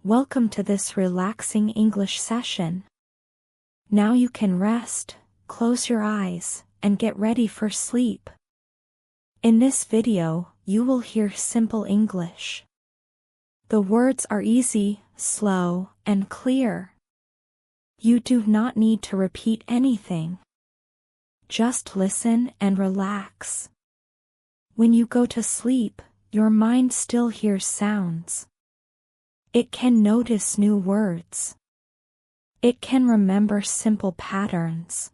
Welcome to this relaxing English session. Now you can rest, close your eyes, and get ready for sleep. In this video, you will hear simple English. The words are easy, slow, and clear. You do not need to repeat anything. Just listen and relax. When you go to sleep, your mind still hears sounds. It can notice new words. It can remember simple patterns.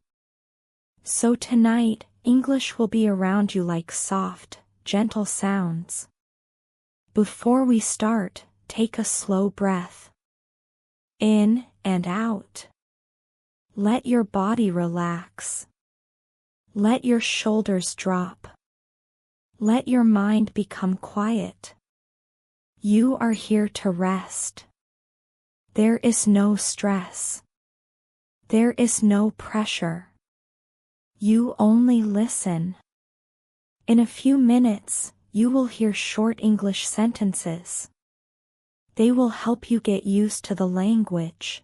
So tonight, English will be around you like soft, gentle sounds. Before we start, take a slow breath. In and out. Let your body relax. Let your shoulders drop. Let your mind become quiet. You are here to rest. There is no stress. There is no pressure. You only listen. In a few minutes, you will hear short English sentences. They will help you get used to the language.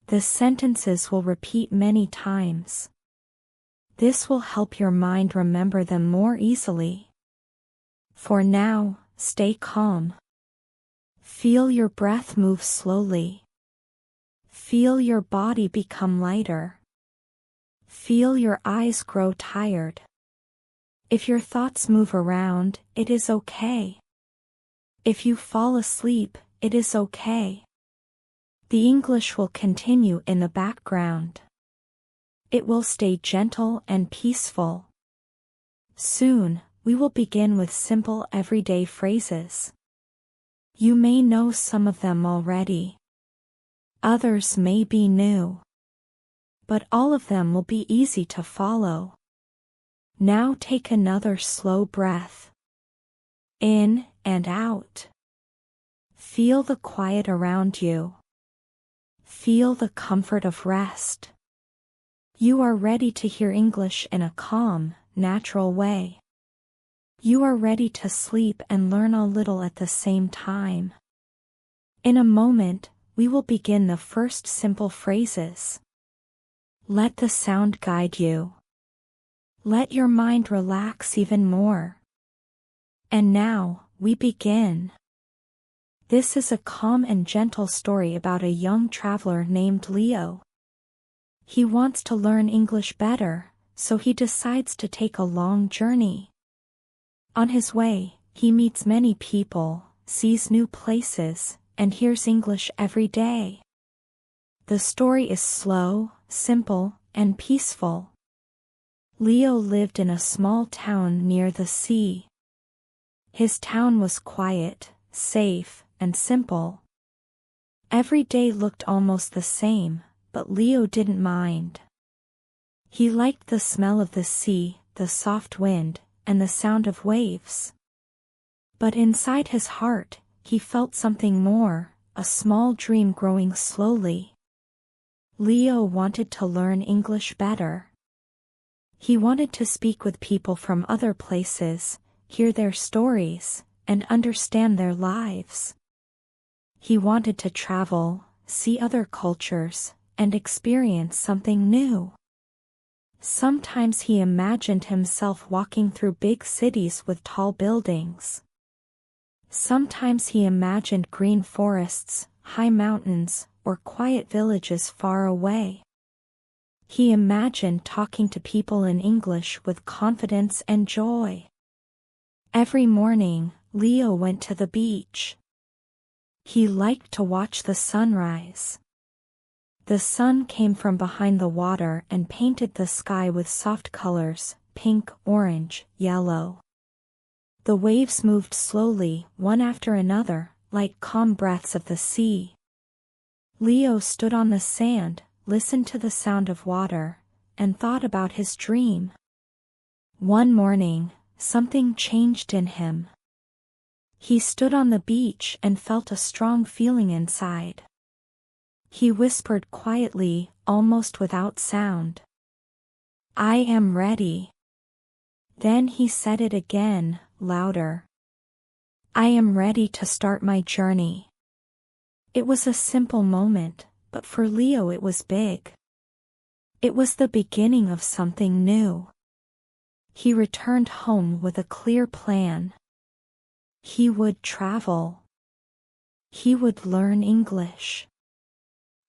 The sentences will repeat many times. This will help your mind remember them more easily. For now, stay calm. Feel your breath move slowly. Feel your body become lighter. Feel your eyes grow tired. If your thoughts move around, it is okay. If you fall asleep, it is okay. The English will continue in the background. It will stay gentle and peaceful. Soon, we will begin with simple everyday phrases. You may know some of them already. Others may be new. But all of them will be easy to follow. Now take another slow breath. In and out. Feel the quiet around you. Feel the comfort of rest. You are ready to hear English in a calm, natural way. You are ready to sleep and learn a little at the same time. In a moment, we will begin the first simple phrases. Let the sound guide you. Let your mind relax even more. And now, we begin. This is a calm and gentle story about a young traveler named Leo. He wants to learn English better, so he decides to take a long journey. On his way, he meets many people, sees new places, and hears English every day. The story is slow, simple, and peaceful. Leo lived in a small town near the sea. His town was quiet, safe, and simple. Every day looked almost the same, but Leo didn't mind. He liked the smell of the sea, the soft wind, and the sound of waves. But inside his heart, he felt something more, a small dream growing slowly. Leo wanted to learn English better. He wanted to speak with people from other places, hear their stories, and understand their lives. He wanted to travel, see other cultures, and experience something new. Sometimes he imagined himself walking through big cities with tall buildings. Sometimes he imagined green forests, high mountains, or quiet villages far away. He imagined talking to people in English with confidence and joy. Every morning, Leo went to the beach. He liked to watch the sunrise. The sun came from behind the water and painted the sky with soft colors, pink, orange, yellow. The waves moved slowly, one after another, like calm breaths of the sea. Leo stood on the sand, listened to the sound of water, and thought about his dream. One morning, something changed in him. He stood on the beach and felt a strong feeling inside. He whispered quietly, almost without sound. I am ready. Then he said it again, louder. I am ready to start my journey. It was a simple moment, but for Leo it was big. It was the beginning of something new. He returned home with a clear plan. He would travel. He would learn English.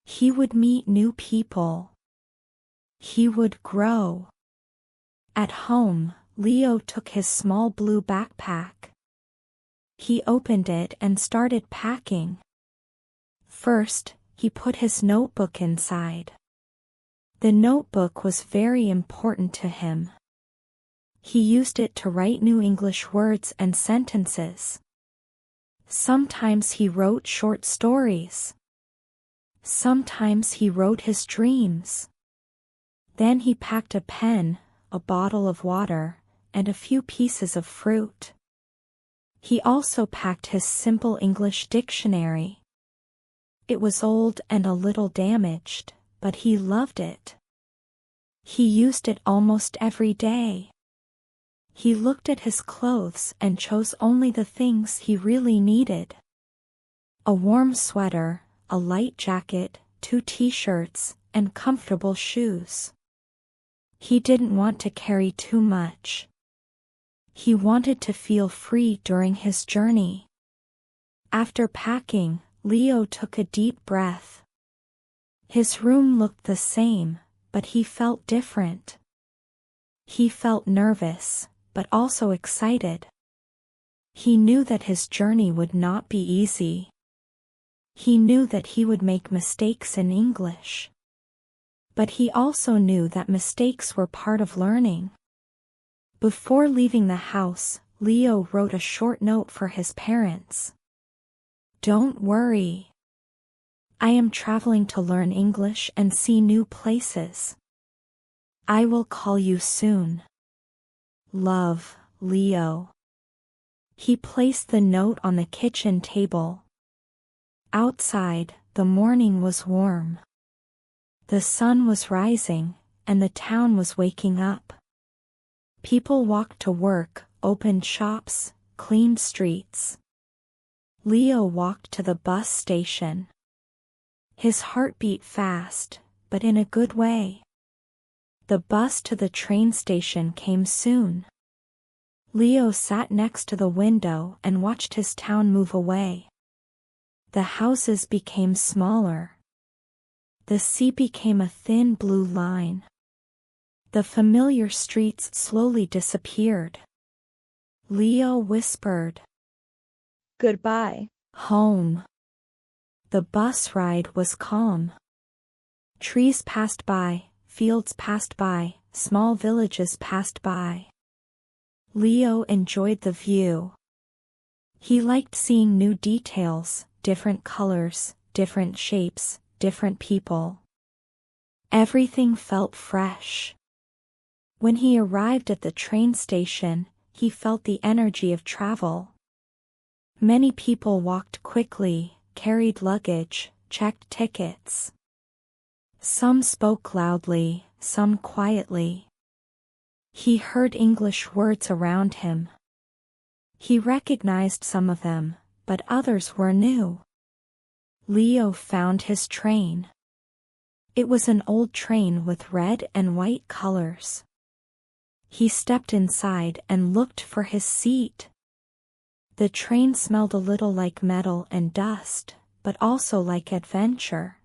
He would meet new people. He would grow. At home, Leo took his small blue backpack. He opened it and started packing. First, he put his notebook inside. The notebook was very important to him. He used it to write new English words and sentences. Sometimes he wrote short stories. Sometimes he wrote his dreams. Then he packed a pen, a bottle of water, and a few pieces of fruit. He also packed his simple English dictionary. It was old and a little damaged, but he loved it. He used it almost every day. He looked at his clothes and chose only the things he really needed. A warm sweater, a light jacket, 2 t-shirts, and comfortable shoes. He didn't want to carry too much. He wanted to feel free during his journey. After packing, Leo took a deep breath. His room looked the same, but he felt different. He felt nervous, but also excited. He knew that his journey would not be easy. He knew that he would make mistakes in English. But he also knew that mistakes were part of learning. Before leaving the house, Leo wrote a short note for his parents. "Don't worry. I am traveling to learn English and see new places. I will call you soon. Love, Leo." He placed the note on the kitchen table. Outside, the morning was warm. The sun was rising, and the town was waking up. People walked to work, opened shops, cleaned streets. Leo walked to the bus station. His heart beat fast, but in a good way. The bus to the train station came soon. Leo sat next to the window and watched his town move away. The houses became smaller. The sea became a thin blue line. The familiar streets slowly disappeared. Leo whispered, "Goodbye, home." The bus ride was calm. Trees passed by, fields passed by, small villages passed by. Leo enjoyed the view. He liked seeing new details, different colors, different shapes, different people. Everything felt fresh. When he arrived at the train station, he felt the energy of travel. Many people walked quickly, carried luggage, checked tickets. Some spoke loudly, some quietly. He heard English words around him. He recognized some of them, but others were new. Leo found his train. It was an old train with red and white colors. He stepped inside and looked for his seat. The train smelled a little like metal and dust, but also like adventure.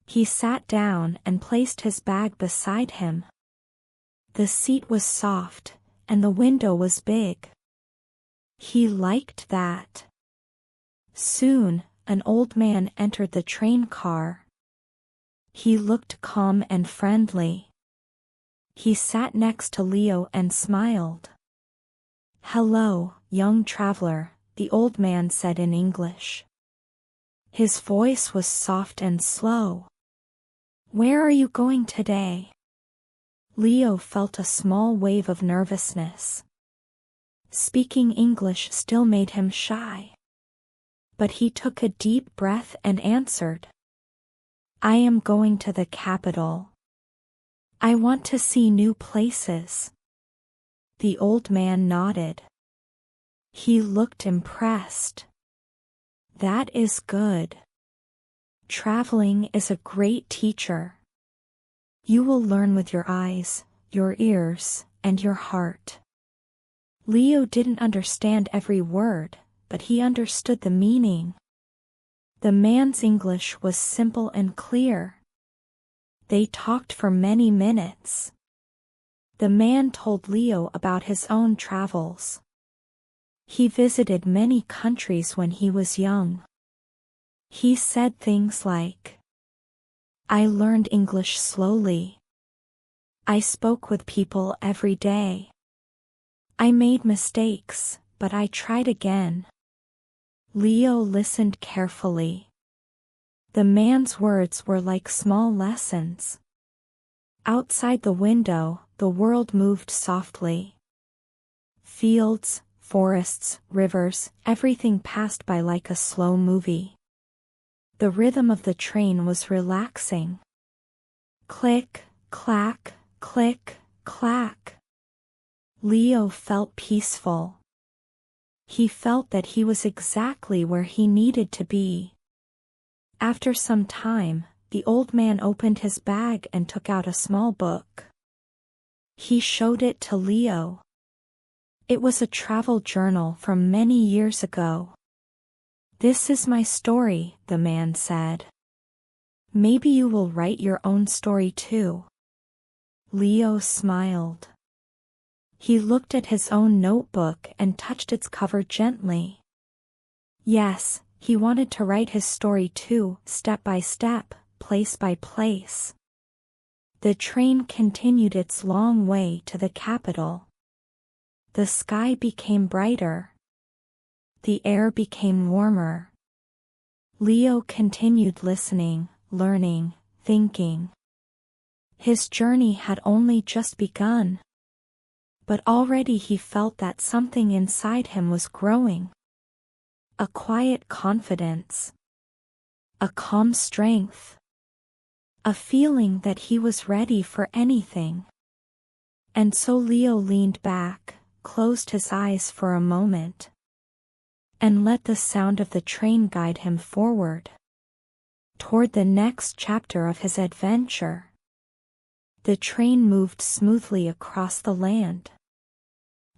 He sat down and placed his bag beside him. The seat was soft, and the window was big. He liked that. Soon, an old man entered the train car. He looked calm and friendly. He sat next to Leo and smiled. "Hello, young traveler," the old man said in English. His voice was soft and slow. "Where are you going today?" Leo felt a small wave of nervousness. Speaking English still made him shy. But he took a deep breath and answered, "I am going to the capital. I want to see new places." The old man nodded. He looked impressed. "That is good. Traveling is a great teacher. You will learn with your eyes, your ears, and your heart. Leo didn't understand every word, but he understood the meaning. The man's English was simple and clear. They talked for many minutes. The man told Leo about his own travels. He visited many countries when he was young. He said things like, "I learned English slowly. I spoke with people every day. I made mistakes, but I tried again." Leo listened carefully. The man's words were like small lessons. Outside the window, the world moved softly. Fields, forests, rivers, everything passed by like a slow movie. The rhythm of the train was relaxing. Click, clack, click, clack. Leo felt peaceful. He felt that he was exactly where he needed to be. After some time, the old man opened his bag and took out a small book. He showed it to Leo. It was a travel journal from many years ago. "This is my story," the man said. "Maybe you will write your own story too." Leo smiled. He looked at his own notebook and touched its cover gently. Yes, he wanted to write his story too, step by step, place by place. The train continued its long way to the capital. The sky became brighter. The air became warmer. Leo continued listening, learning, thinking. His journey had only just begun. But already he felt that something inside him was growing. A quiet confidence. A calm strength. A feeling that he was ready for anything. And so Leo leaned back, closed his eyes for a moment, and let the sound of the train guide him forward, toward the next chapter of his adventure. The train moved smoothly across the land.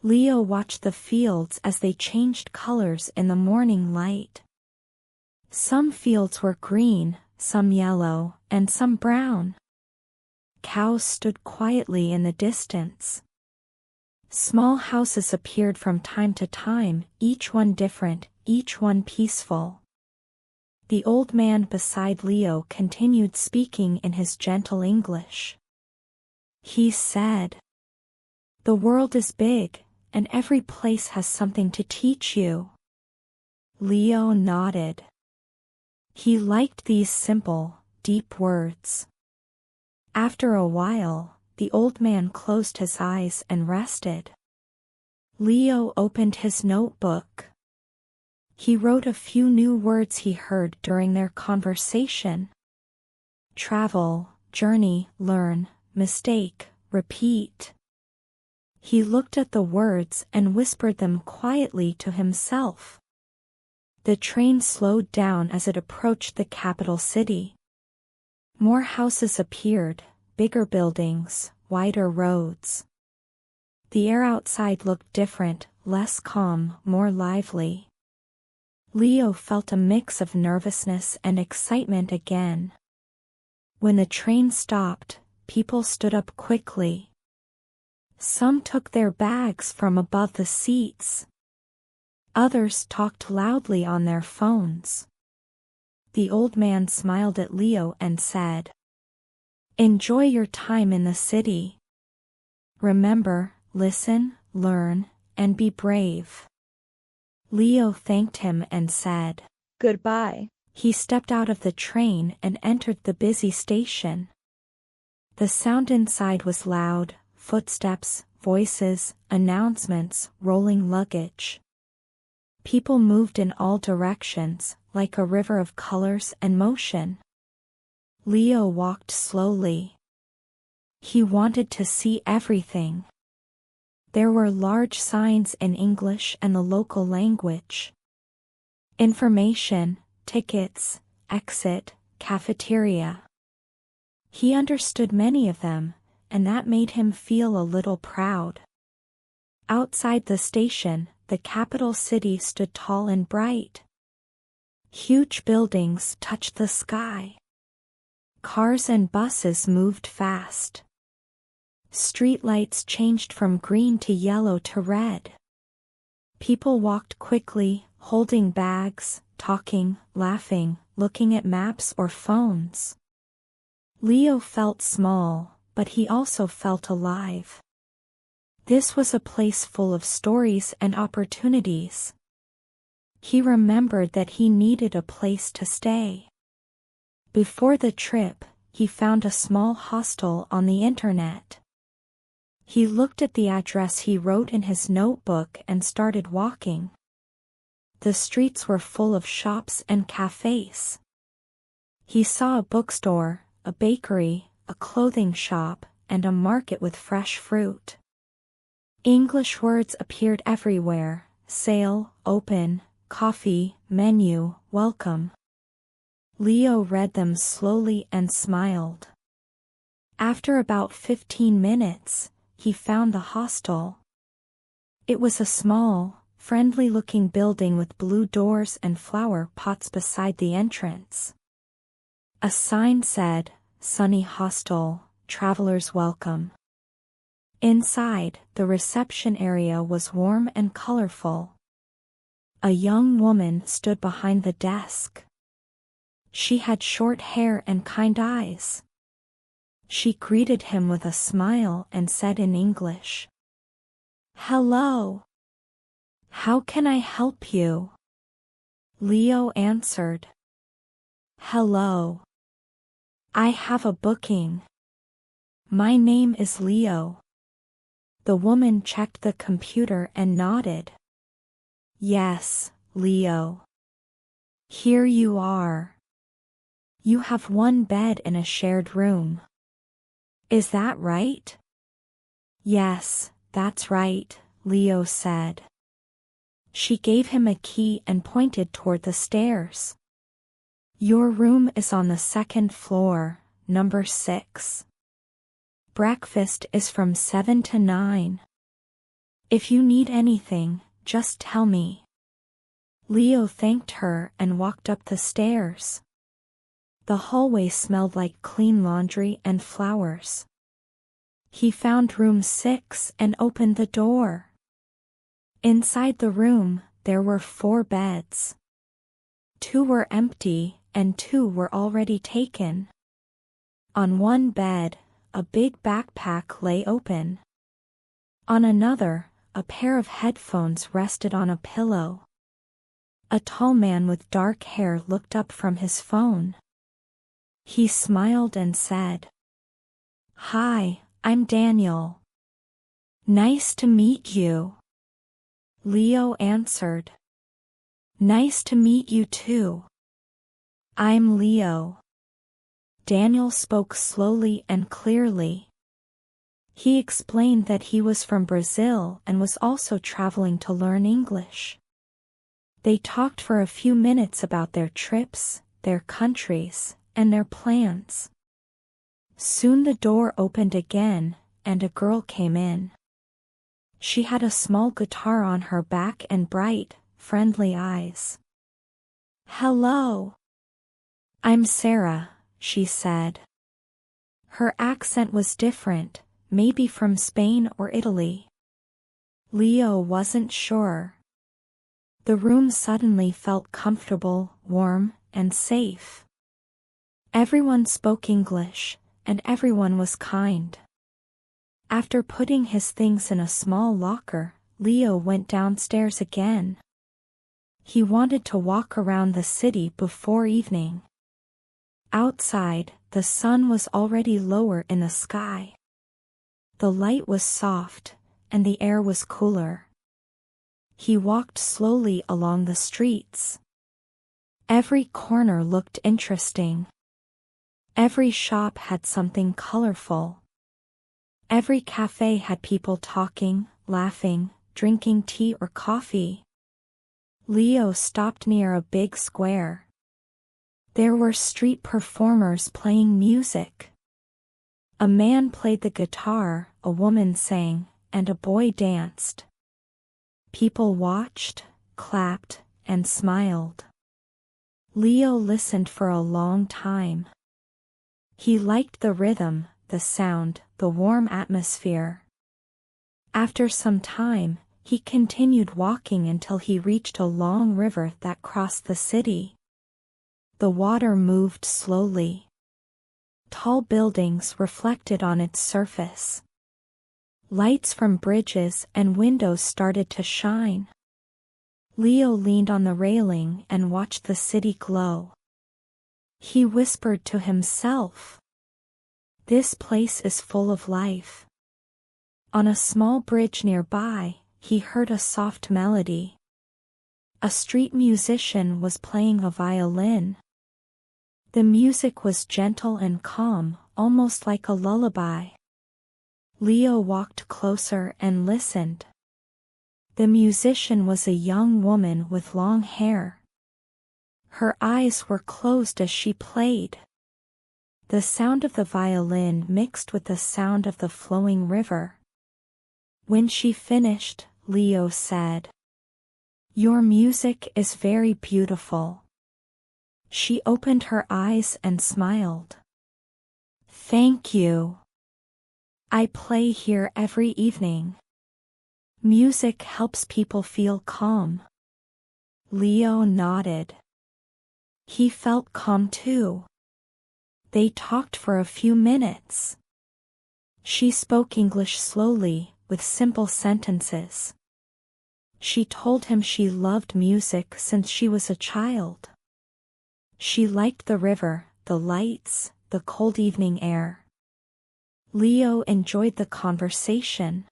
Leo watched the fields as they changed colors in the morning light. Some fields were green, some yellow, and some brown. Cows stood quietly in the distance. Small houses appeared from time to time, each one different, each one peaceful. The old man beside Leo continued speaking in his gentle English. He said, "The world is big, and every place has something to teach you." Leo nodded. He liked these simple, deep words. After a while, the old man closed his eyes and rested. Leo opened his notebook. He wrote a few new words he heard during their conversation. Travel, journey, learn, mistake, repeat. He looked at the words and whispered them quietly to himself. The train slowed down as it approached the capital city. More houses appeared, bigger buildings, wider roads. The air outside looked different, less calm, more lively. Leo felt a mix of nervousness and excitement again. When the train stopped, people stood up quickly. Some took their bags from above the seats. Others talked loudly on their phones. The old man smiled at Leo and said, "Enjoy your time in the city. Remember, listen, learn, and be brave." Leo thanked him and said, Goodbye. He stepped out of the train and entered the busy station. The sound inside was loud, footsteps, voices, announcements, rolling luggage. People moved in all directions, like a river of colors and motion. Leo walked slowly. He wanted to see everything. There were large signs in English and the local language. Information, tickets, exit, cafeteria. He understood many of them, and that made him feel a little proud. Outside the station, the capital city stood tall and bright. Huge buildings touched the sky. Cars and buses moved fast. Streetlights changed from green to yellow to red. People walked quickly, holding bags, talking, laughing, looking at maps or phones. Leo felt small, but he also felt alive. This was a place full of stories and opportunities. He remembered that he needed a place to stay. Before the trip, he found a small hostel on the internet. He looked at the address he wrote in his notebook and started walking. The streets were full of shops and cafes. He saw a bookstore, a bakery, a clothing shop, and a market with fresh fruit. English words appeared everywhere: sale, open, coffee, menu, welcome. Leo read them slowly and smiled. After about 15 minutes, he found the hostel. It was a small, friendly-looking building with blue doors and flower pots beside the entrance. A sign said, "Sunny Hostel, Travelers Welcome." Inside, the reception area was warm and colorful. A young woman stood behind the desk. She had short hair and kind eyes. She greeted him with a smile and said in English, "Hello. How can I help you?" Leo answered, "Hello. I have a booking. My name is Leo." The woman checked the computer and nodded. "Yes, Leo. Here you are. You have one bed in a shared room. Is that right?" "Yes, that's right," Leo said. She gave him a key and pointed toward the stairs. "Your room is on the second floor, number 6. Breakfast is from 7 to 9. If you need anything, just tell me." Leo thanked her and walked up the stairs. The hallway smelled like clean laundry and flowers. He found room 6 and opened the door. Inside the room, there were 4 beds. 2 were empty, and 2 were already taken. On one bed, a big backpack lay open. On another, a pair of headphones rested on a pillow. A tall man with dark hair looked up from his phone. He smiled and said, "Hi, I'm Daniel. Nice to meet you." Leo answered, "Nice to meet you too. I'm Leo." Daniel spoke slowly and clearly. He explained that he was from Brazil and was also traveling to learn English. They talked for a few minutes about their trips, their countries, and their plans. Soon the door opened again, and a girl came in. She had a small guitar on her back and bright, friendly eyes. "Hello. I'm Sarah," she said. Her accent was different, maybe from Spain or Italy. Leo wasn't sure. The room suddenly felt comfortable, warm, and safe. Everyone spoke English, and everyone was kind. After putting his things in a small locker, Leo went downstairs again. He wanted to walk around the city before evening. Outside, the sun was already lower in the sky. The light was soft, and the air was cooler. He walked slowly along the streets. Every corner looked interesting. Every shop had something colorful. Every cafe had people talking, laughing, drinking tea or coffee. Leo stopped near a big square. There were street performers playing music. A man played the guitar, a woman sang, and a boy danced. People watched, clapped, and smiled. Leo listened for a long time. He liked the rhythm, the sound, the warm atmosphere. After some time, he continued walking until he reached a long river that crossed the city. The water moved slowly. Tall buildings reflected on its surface. Lights from bridges and windows started to shine. Leo leaned on the railing and watched the city glow. He whispered to himself, "This place is full of life." On a small bridge nearby, he heard a soft melody. A street musician was playing a violin. The music was gentle and calm, almost like a lullaby. Leo walked closer and listened. The musician was a young woman with long hair. Her eyes were closed as she played. The sound of the violin mixed with the sound of the flowing river. When she finished, Leo said, "Your music is very beautiful." She opened her eyes and smiled. "Thank you. I play here every evening. Music helps people feel calm." Leo nodded. He felt calm too. They talked for a few minutes. She spoke English slowly, with simple sentences. She told him she loved music since she was a child. She liked the river, the lights, the cold evening air. Leo enjoyed the conversation.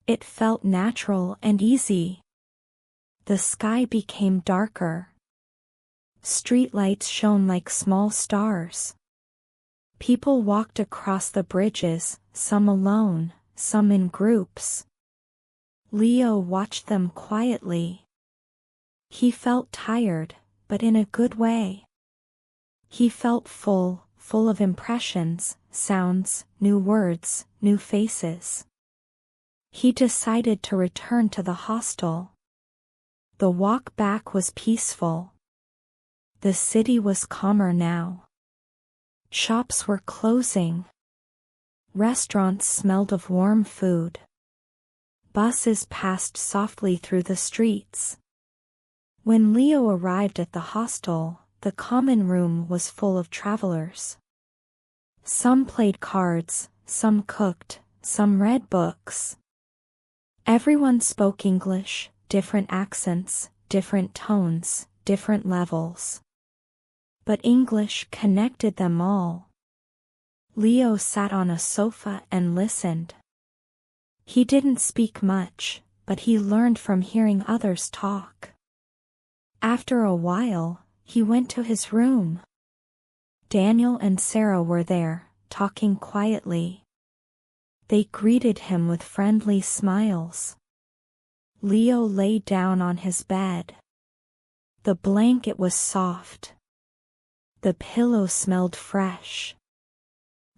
It felt natural and easy. The sky became darker. Streetlights shone like small stars. People walked across the bridges, some alone, some in groups. Leo watched them quietly. He felt tired, but in a good way. He felt full of impressions, sounds, new words, new faces. He decided to return to the hostel. The walk back was peaceful. The city was calmer now. Shops were closing. Restaurants smelled of warm food. Buses passed softly through the streets. When Leo arrived at the hostel, the common room was full of travelers. Some played cards, some cooked, some read books. Everyone spoke English, different accents, different tones, different levels. But English connected them all. Leo sat on a sofa and listened. He didn't speak much, but he learned from hearing others talk. After a while, he went to his room. Daniel and Sarah were there, talking quietly. They greeted him with friendly smiles. Leo lay down on his bed. The blanket was soft. The pillow smelled fresh.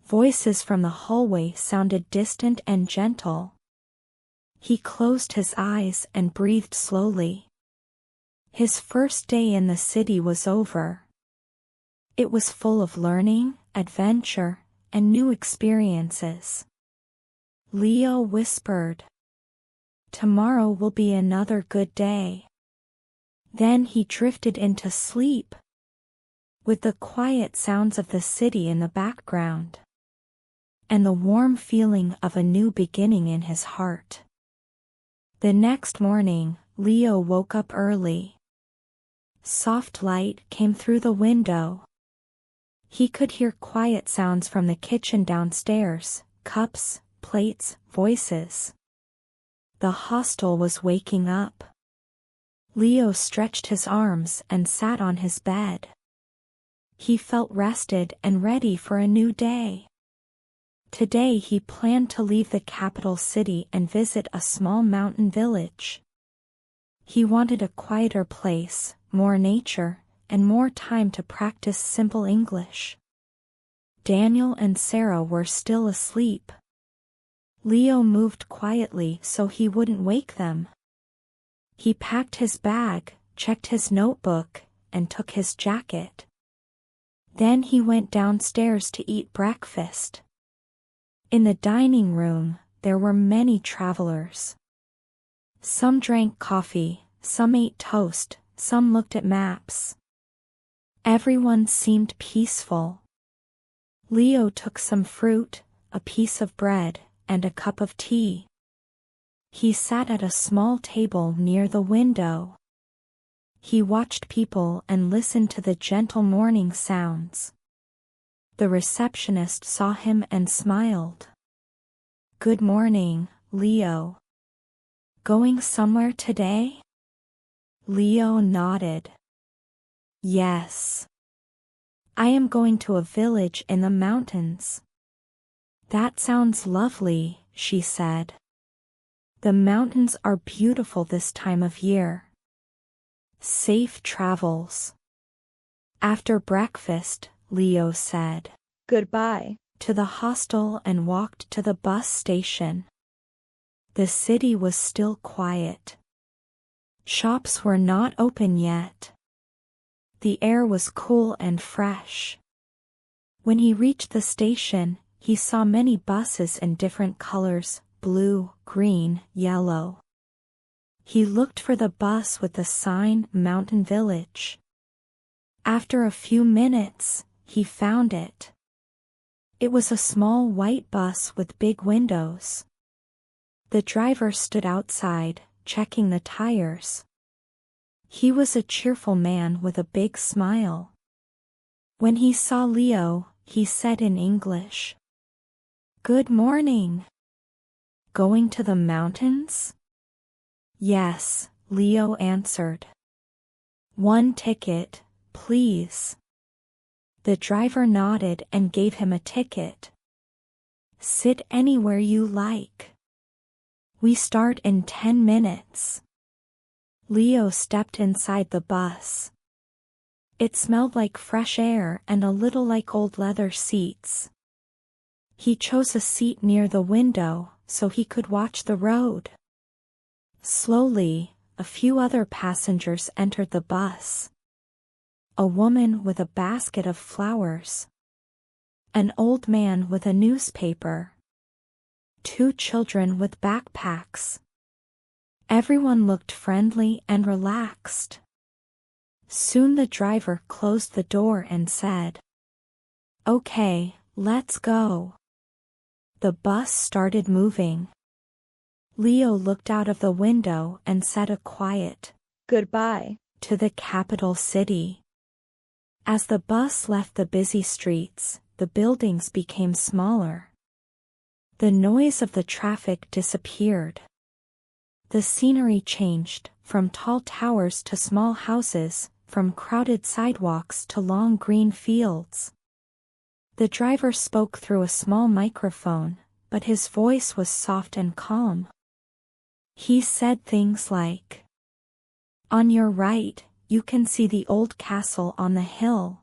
Voices from the hallway sounded distant and gentle. He closed his eyes and breathed slowly. His first day in the city was over. It was full of learning, adventure, and new experiences. Leo whispered, "Tomorrow will be another good day." Then he drifted into sleep, with the quiet sounds of the city in the background, and the warm feeling of a new beginning in his heart. The next morning, Leo woke up early. Soft light came through the window. He could hear quiet sounds from the kitchen downstairs, cups, plates, voices. The hostel was waking up. Leo stretched his arms and sat on his bed. He felt rested and ready for a new day. Today he planned to leave the capital city and visit a small mountain village. He wanted a quieter place, more nature, and more time to practice simple English. Daniel and Sarah were still asleep. Leo moved quietly so he wouldn't wake them. He packed his bag, checked his notebook, and took his jacket. Then he went downstairs to eat breakfast. In the dining room, there were many travelers. Some drank coffee, some ate toast, some looked at maps. Everyone seemed peaceful. Leo took some fruit, a piece of bread, and a cup of tea. He sat at a small table near the window. He watched people and listened to the gentle morning sounds. The receptionist saw him and smiled. "Good morning, Leo. Going somewhere today?" Leo nodded. "Yes. I am going to a village in the mountains." "That sounds lovely," she said. "The mountains are beautiful this time of year." "Safe travels." After breakfast, Leo said Goodbye to the hostel and walked to the bus station. The city was still quiet. Shops were not open yet. The air was cool and fresh. When he reached the station, he saw many buses in different colors: blue, green, yellow. He looked for the bus with the sign Mountain Village. After a few minutes, he found it. It was a small white bus with big windows. The driver stood outside, checking the tires. He was a cheerful man with a big smile. When he saw Leo, he said in English, "Good morning. Going to the mountains?" "Yes," Leo answered. "One ticket, please." The driver nodded and gave him a ticket. "Sit anywhere you like. We start in 10 minutes. Leo stepped inside the bus. It smelled like fresh air and a little like old leather seats. He chose a seat near the window so he could watch the road. Slowly, a few other passengers entered the bus. A woman with a basket of flowers. An old man with a newspaper. 2 children with backpacks. Everyone looked friendly and relaxed. Soon the driver closed the door and said, "Okay, let's go." The bus started moving. Leo looked out of the window and said a quiet goodbye to the capital city. As the bus left the busy streets, the buildings became smaller. The noise of the traffic disappeared. The scenery changed, from tall towers to small houses, from crowded sidewalks to long green fields. The driver spoke through a small microphone, but his voice was soft and calm. He said things like, "On your right, you can see the old castle on the hill.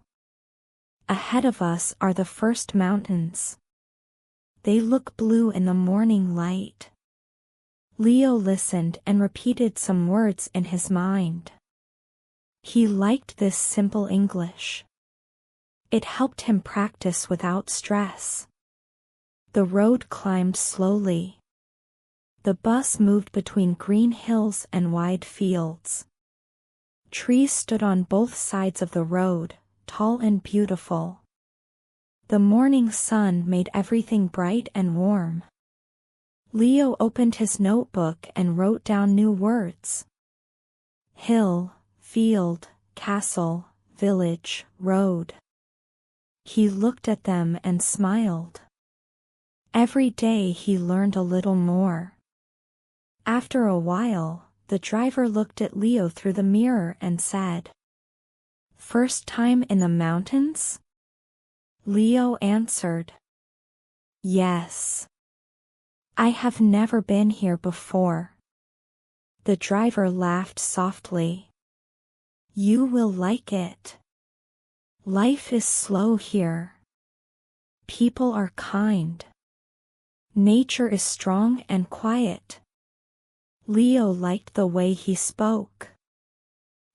Ahead of us are the first mountains. They look blue in the morning light." Leo listened and repeated some words in his mind. He liked this simple English. It helped him practice without stress. The road climbed slowly. The bus moved between green hills and wide fields. Trees stood on both sides of the road, tall and beautiful. The morning sun made everything bright and warm. Leo opened his notebook and wrote down new words. Hill, field, castle, village, road. He looked at them and smiled. Every day he learned a little more. After a while, the driver looked at Leo through the mirror and said, "First time in the mountains?" Leo answered, "Yes. I have never been here before." The driver laughed softly. You will like it. Life is slow here. People are kind. Nature is strong and quiet. Leo liked the way he spoke.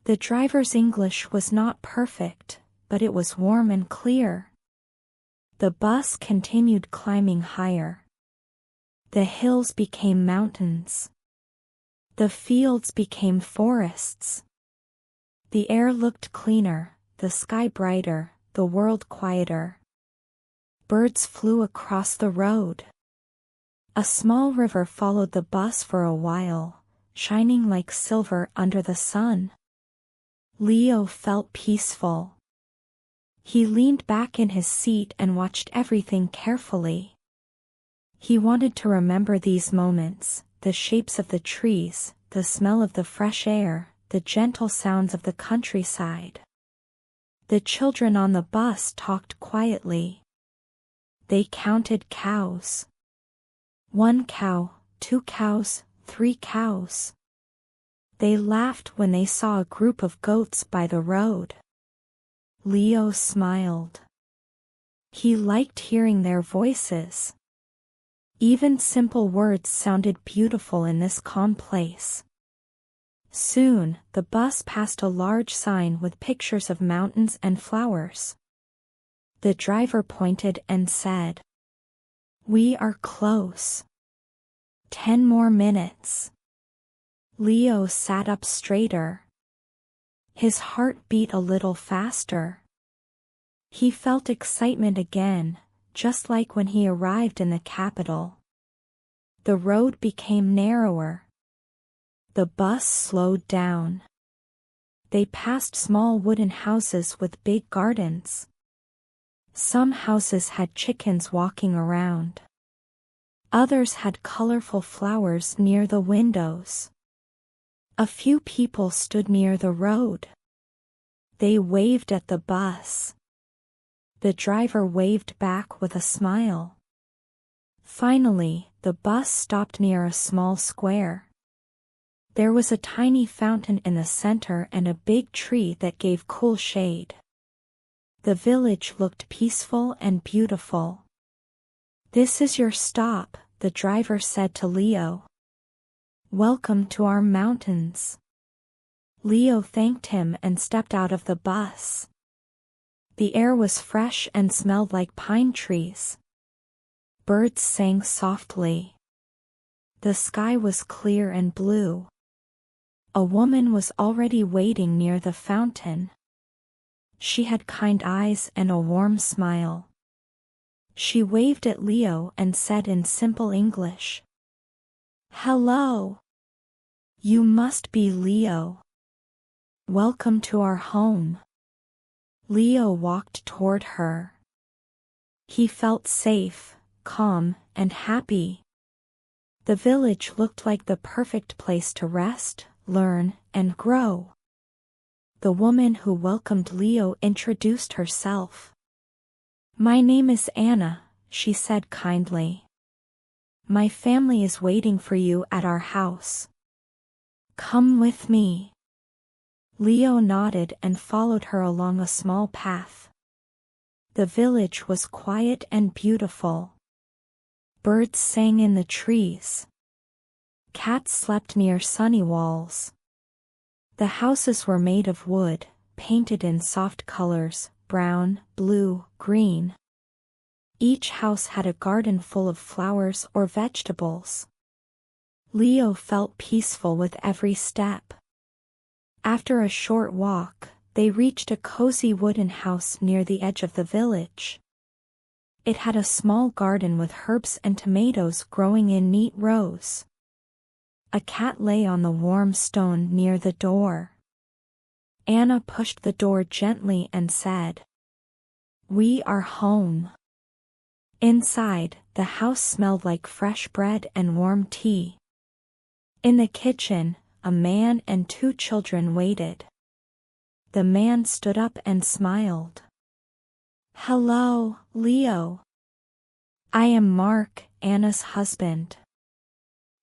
The driver's English was not perfect, but it was warm and clear. The bus continued climbing higher. The hills became mountains. The fields became forests. The air looked cleaner, the sky brighter, the world quieter. Birds flew across the road. A small river followed the bus for a while, shining like silver under the sun. Leo felt peaceful. He leaned back in his seat and watched everything carefully. He wanted to remember these moments, the shapes of the trees, the smell of the fresh air, the gentle sounds of the countryside. The children on the bus talked quietly. They counted cows. 1 cow, 2 cows, 3 cows. They laughed when they saw a group of goats by the road. Leo smiled. He liked hearing their voices. Even simple words sounded beautiful in this calm place. Soon, the bus passed a large sign with pictures of mountains and flowers. The driver pointed and said, "We are close. 10 more minutes." Leo sat up straighter. His heart beat a little faster. He felt excitement again, just like when he arrived in the capital. The road became narrower. The bus slowed down. They passed small wooden houses with big gardens. Some houses had chickens walking around. Others had colorful flowers near the windows. A few people stood near the road. They waved at the bus. The driver waved back with a smile. Finally, the bus stopped near a small square. There was a tiny fountain in the center and a big tree that gave cool shade. The village looked peaceful and beautiful. "This is your stop," the driver said to Leo. "Welcome to our mountains." Leo thanked him and stepped out of the bus. The air was fresh and smelled like pine trees. Birds sang softly. The sky was clear and blue. A woman was already waiting near the fountain. She had kind eyes and a warm smile. She waved at Leo and said in simple English, "Hello. You must be Leo. Welcome to our home." Leo walked toward her. He felt safe, calm, and happy. The village looked like the perfect place to rest, learn, and grow. The woman who welcomed Leo introduced herself. "My name is Anna," she said kindly. "My family is waiting for you at our house. Come with me." Leo nodded and followed her along a small path. The village was quiet and beautiful. Birds sang in the trees. Cats slept near sunny walls. The houses were made of wood, painted in soft colors, brown, blue, green. Each house had a garden full of flowers or vegetables. Leo felt peaceful with every step. After a short walk, they reached a cozy wooden house near the edge of the village. It had a small garden with herbs and tomatoes growing in neat rows. A cat lay on the warm stone near the door. Anna pushed the door gently and said, "We are home." Inside, the house smelled like fresh bread and warm tea. In the kitchen, a man and 2 children waited. The man stood up and smiled. "Hello, Leo. I am Mark, Anna's husband.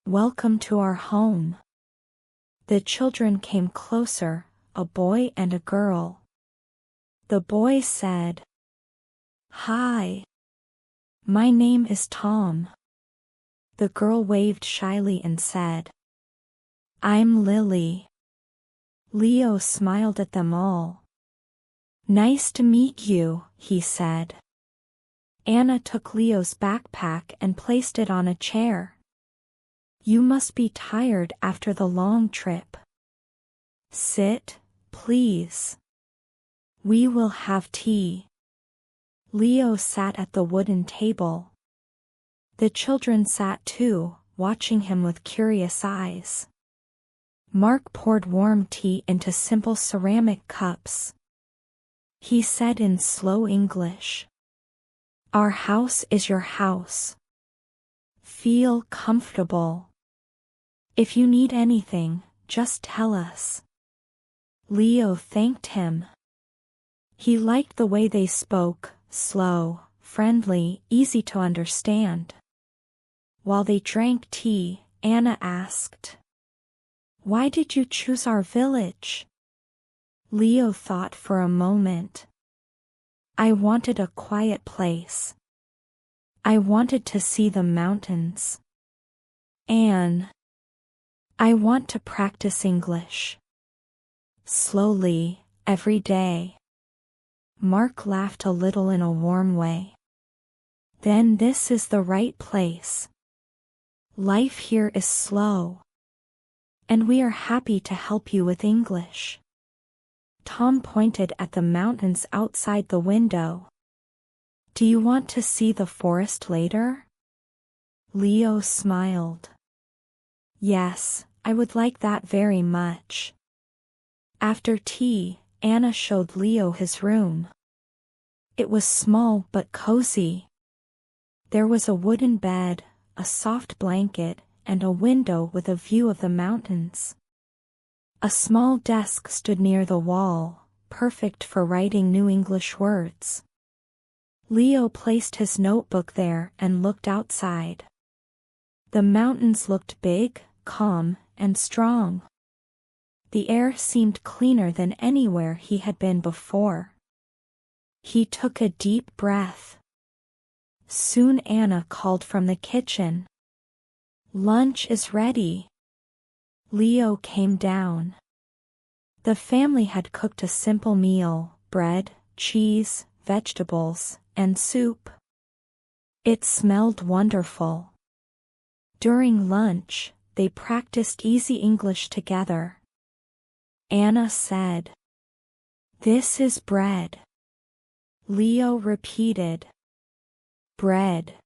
Welcome to our home." The children came closer, a boy and a girl. The boy said, "Hi. My name is Tom." The girl waved shyly and said, "I'm Lily." Leo smiled at them all. "Nice to meet you," he said. Anna took Leo's backpack and placed it on a chair. "You must be tired after the long trip. Sit, please. We will have tea." Leo sat at the wooden table. The children sat too, watching him with curious eyes. Mark poured warm tea into simple ceramic cups. He said in slow English, "Our house is your house. Feel comfortable. If you need anything, just tell us." Leo thanked him. He liked the way they spoke, slow, friendly, easy to understand. While they drank tea, Anna asked, "Why did you choose our village?" Leo thought for a moment. "I wanted a quiet place. I wanted to see the mountains. And I want to practice English. Slowly, every day." Mark laughed a little in a warm way. "Then this is the right place. Life here is slow. And we are happy to help you with English." Tom pointed at the mountains outside the window. "Do you want to see the forest later?" Leo smiled. "Yes, I would like that very much." After tea, Anna showed Leo his room. It was small but cozy. There was a wooden bed, a soft blanket, and a window with a view of the mountains. A small desk stood near the wall, perfect for writing new English words. Leo placed his notebook there and looked outside. The mountains looked big, calm, and strong. The air seemed cleaner than anywhere he had been before. He took a deep breath. Soon Anna called from the kitchen. "Lunch is ready." Leo came down. The family had cooked a simple meal: bread, cheese, vegetables, and soup. It smelled wonderful. During lunch, they practiced easy English together. Anna said, "This is bread." Leo repeated, "Bread."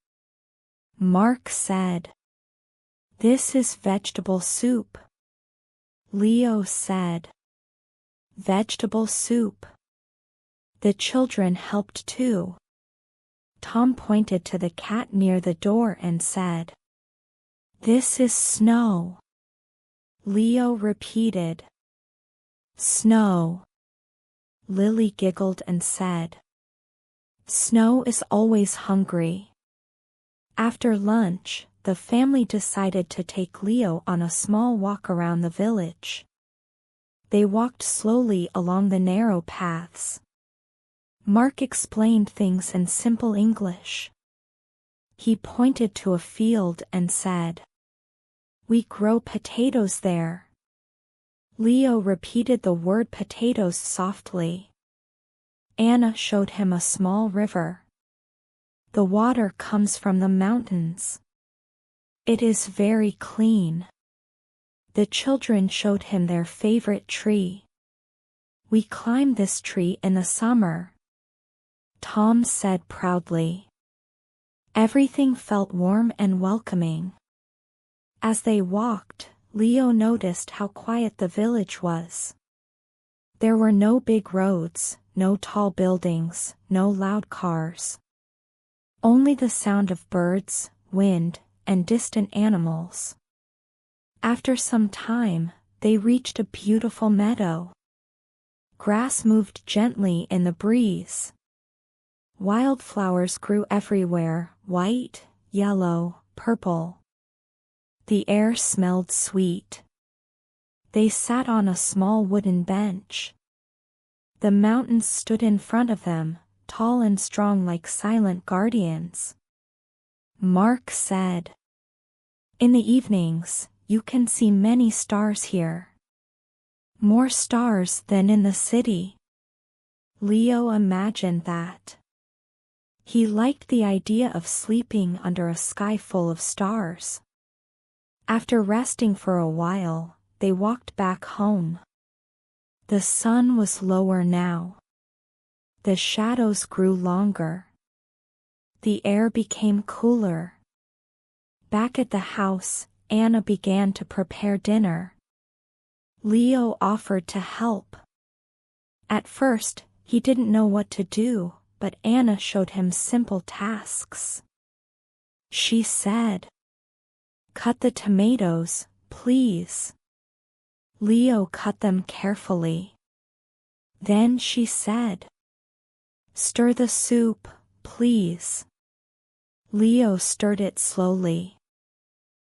Mark said, "This is vegetable soup." Leo said, "Vegetable soup." The children helped too. Tom pointed to the cat near the door and said, "This is snow." Leo repeated, "Snow." Lily giggled and said, "Snow is always hungry." After lunch, the family decided to take Leo on a small walk around the village. They walked slowly along the narrow paths. Mark explained things in simple English. He pointed to a field and said, "We grow potatoes there." Leo repeated the word potatoes softly. Anna showed him a small river. The water comes from the mountains. It is very clean. The children showed him their favorite tree. "We climb this tree in the summer," Tom said proudly. Everything felt warm and welcoming. As they walked, Leo noticed how quiet the village was. There were no big roads, no tall buildings, no loud cars. Only the sound of birds, wind, and distant animals. After some time, they reached a beautiful meadow. Grass moved gently in the breeze. Wildflowers grew everywhere, white, yellow, purple. The air smelled sweet. They sat on a small wooden bench. The mountains stood in front of them, tall and strong like silent guardians. Mark said, "In the evenings, you can see many stars here. More stars than in the city." Leo imagined that. He liked the idea of sleeping under a sky full of stars. After resting for a while, they walked back home. The sun was lower now. The shadows grew longer. The air became cooler. Back at the house, Anna began to prepare dinner. Leo offered to help. At first, he didn't know what to do, but Anna showed him simple tasks. She said, "Cut the tomatoes, please." Leo cut them carefully. Then she said, "Stir the soup, please." Leo stirred it slowly.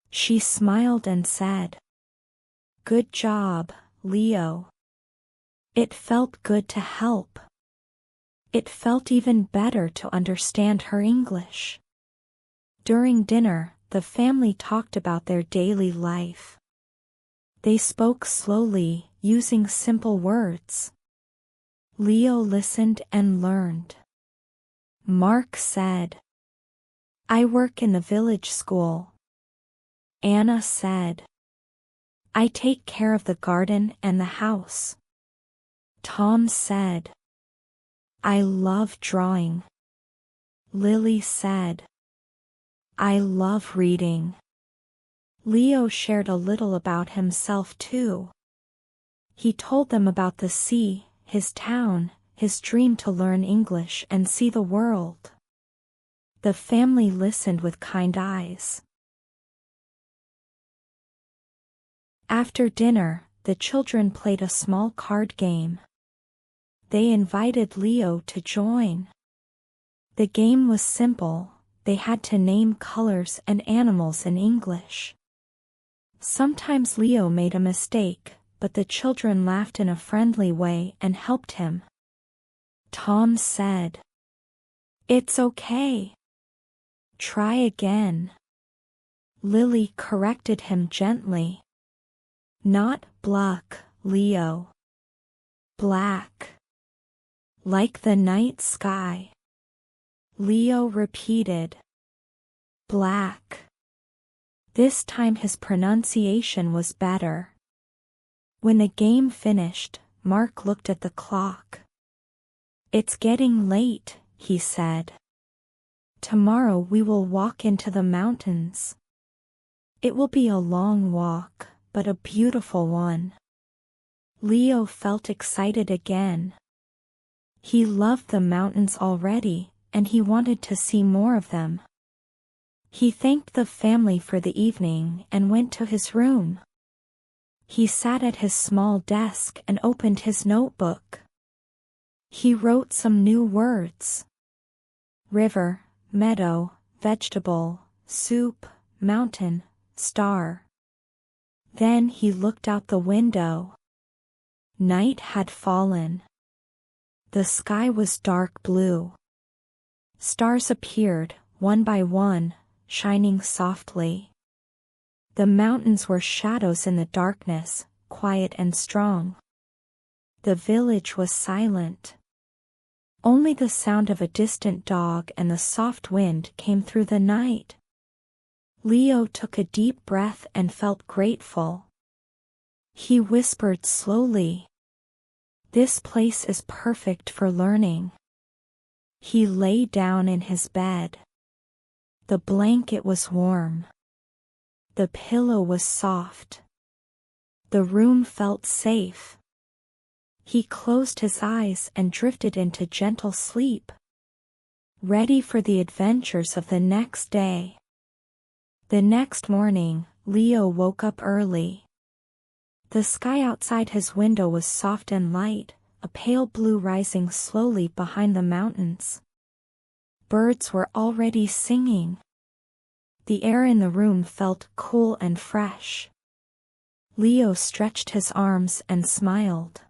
She smiled and said, "Good job, Leo." It felt good to help. It felt even better to understand her English. During dinner, the family talked about their daily life. They spoke slowly, using simple words. Leo listened and learned. Mark said, "I work in the village school." Anna said, "I take care of the garden and the house." Tom said, "I love drawing." Lily said, "I love reading." Leo shared a little about himself too. He told them about the sea, his town, his dream to learn English and see the world. The family listened with kind eyes. After dinner, the children played a small card game. They invited Leo to join. The game was simple. They had to name colors and animals in English. Sometimes Leo made a mistake, but the children laughed in a friendly way and helped him. Tom said, "It's okay. Try again." Lily corrected him gently. "Not black, Leo. Black. Like the night sky." Leo repeated, "Black." This time his pronunciation was better. When the game finished, Mark looked at the clock. "It's getting late," he said. "Tomorrow we will walk into the mountains. It will be a long walk, but a beautiful one." Leo felt excited again. He loved the mountains already, and he wanted to see more of them. He thanked the family for the evening and went to his room. He sat at his small desk and opened his notebook. He wrote some new words. River, meadow, vegetable, soup, mountain, star. Then he looked out the window. Night had fallen. The sky was dark blue. Stars appeared, one by one, shining softly. The mountains were shadows in the darkness, quiet and strong. The village was silent. Only the sound of a distant dog and the soft wind came through the night. Leo took a deep breath and felt grateful. He whispered slowly, "This place is perfect for learning." He lay down in his bed. The blanket was warm. The pillow was soft. The room felt safe. He closed his eyes and drifted into gentle sleep, ready for the adventures of the next day. The next morning, Leo woke up early. The sky outside his window was soft and light, a pale blue rising slowly behind the mountains. Birds were already singing. The air in the room felt cool and fresh. Leo stretched his arms and smiled.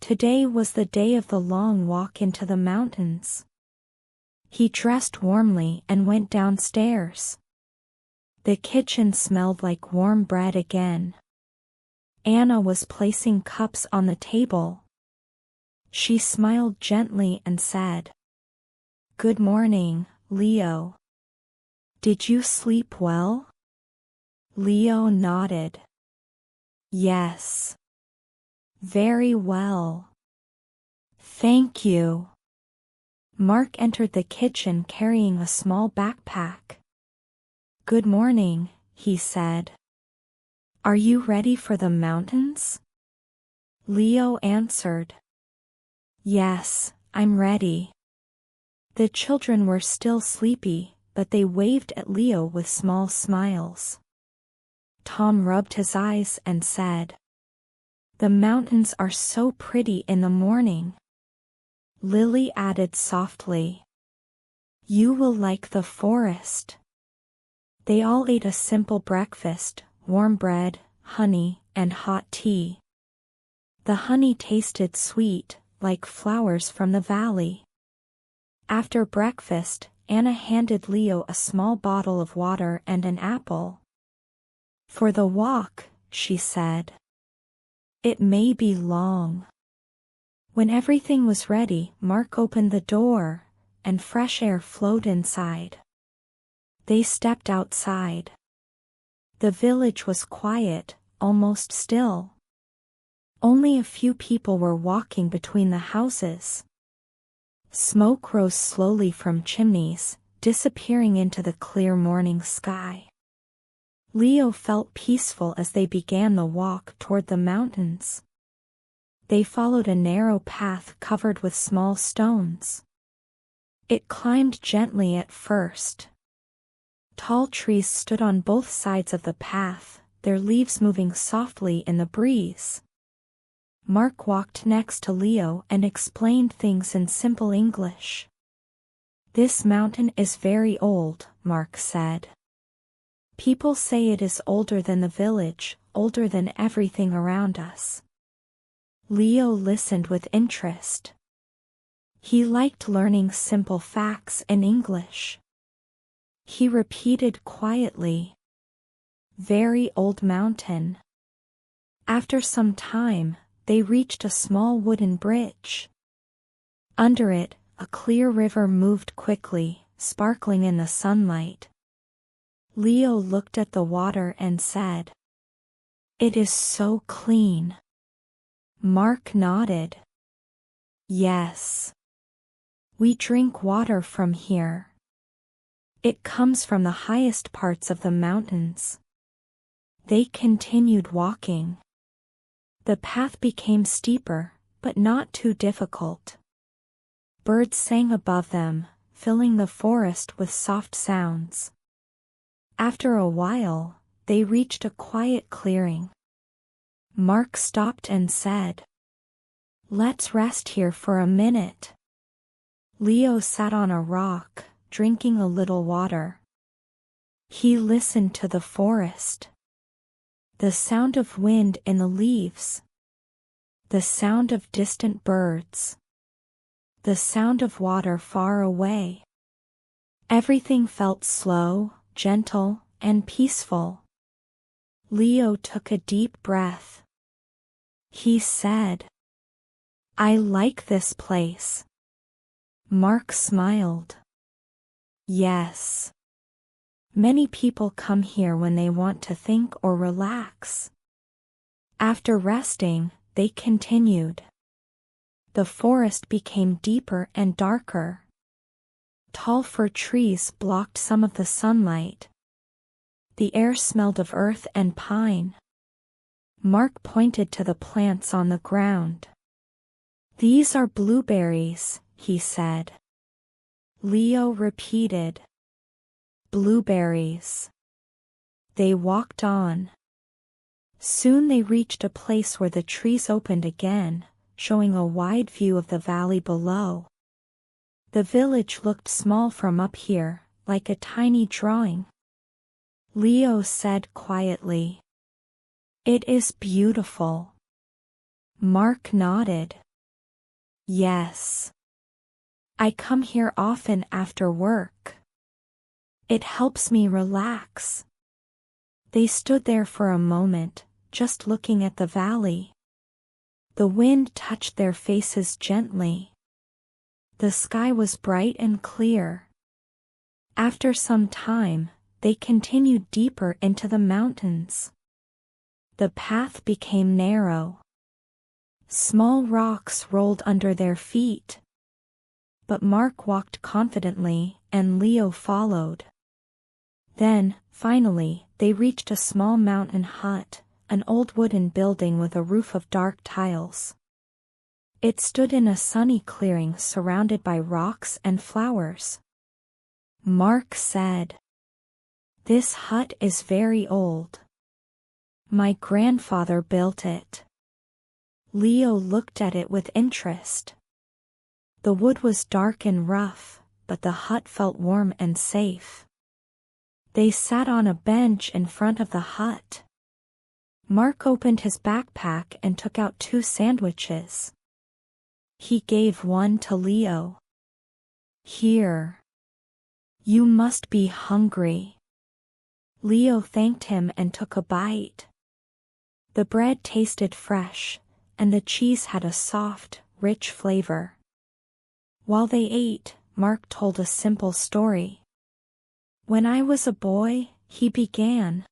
Today was the day of the long walk into the mountains. He dressed warmly and went downstairs. The kitchen smelled like warm bread again. Anna was placing cups on the table. She smiled gently and said, "Good morning, Leo. Did you sleep well?" Leo nodded. "Yes. Very well. Thank you." Mark entered the kitchen carrying a small backpack. "Good morning," he said. "Are you ready for the mountains?" Leo answered. "Yes, I'm ready." The children were still sleepy, but they waved at Leo with small smiles. Tom rubbed his eyes and said, "The mountains are so pretty in the morning." Lily added softly, "You will like the forest." They all ate a simple breakfast, warm bread, honey, and hot tea. The honey tasted sweet, like flowers from the valley. After breakfast, Anna handed Leo a small bottle of water and an apple. "For the walk," she said. "It may be long." When everything was ready, Mark opened the door, and fresh air flowed inside. They stepped outside. The village was quiet, almost still. Only a few people were walking between the houses. Smoke rose slowly from chimneys, disappearing into the clear morning sky. Leo felt peaceful as they began the walk toward the mountains. They followed a narrow path covered with small stones. It climbed gently at first. Tall trees stood on both sides of the path, their leaves moving softly in the breeze. Mark walked next to Leo and explained things in simple English. "This mountain is very old," Mark said. "People say it is older than the village, older than everything around us." Leo listened with interest. He liked learning simple facts in English. He repeated quietly, "Very old mountain." After some time, they reached a small wooden bridge. Under it, a clear river moved quickly, sparkling in the sunlight. Leo looked at the water and said, "It is so clean." Mark nodded. "Yes. We drink water from here. It comes from the highest parts of the mountains." They continued walking. The path became steeper, but not too difficult. Birds sang above them, filling the forest with soft sounds. After a while, they reached a quiet clearing. Mark stopped and said, "Let's rest here for a minute." Leo sat on a rock, drinking a little water. He listened to the forest. The sound of wind in the leaves. The sound of distant birds. The sound of water far away. Everything felt slow, gentle, and peaceful. Leo took a deep breath. He said, "I like this place." Mark smiled. "Yes. Many people come here when they want to think or relax." After resting, they continued. The forest became deeper and darker. Tall fir trees blocked some of the sunlight. The air smelled of earth and pine. Mark pointed to the plants on the ground. "These are blueberries," he said. Leo repeated, "Blueberries." They walked on. Soon they reached a place where the trees opened again, showing a wide view of the valley below. The village looked small from up here, like a tiny drawing. Leo said quietly, It is beautiful. Mark nodded. Yes. I come here often after work. It helps me relax. They stood there for a moment, just looking at the valley. The wind touched their faces gently. The sky was bright and clear. After some time, they continued deeper into the mountains. The path became narrow. Small rocks rolled under their feet. But Mark walked confidently, and Leo followed. Then, finally, they reached a small mountain hut, an old wooden building with a roof of dark tiles. It stood in a sunny clearing surrounded by rocks and flowers. Mark said, "This hut is very old. My grandfather built it." Leo looked at it with interest. The wood was dark and rough, but the hut felt warm and safe. They sat on a bench in front of the hut. Mark opened his backpack and took out 2 sandwiches. He gave one to Leo. "Here. You must be hungry." Leo thanked him and took a bite. The bread tasted fresh, and the cheese had a soft, rich flavor. While they ate, Mark told a simple story. "When I was a boy," he began,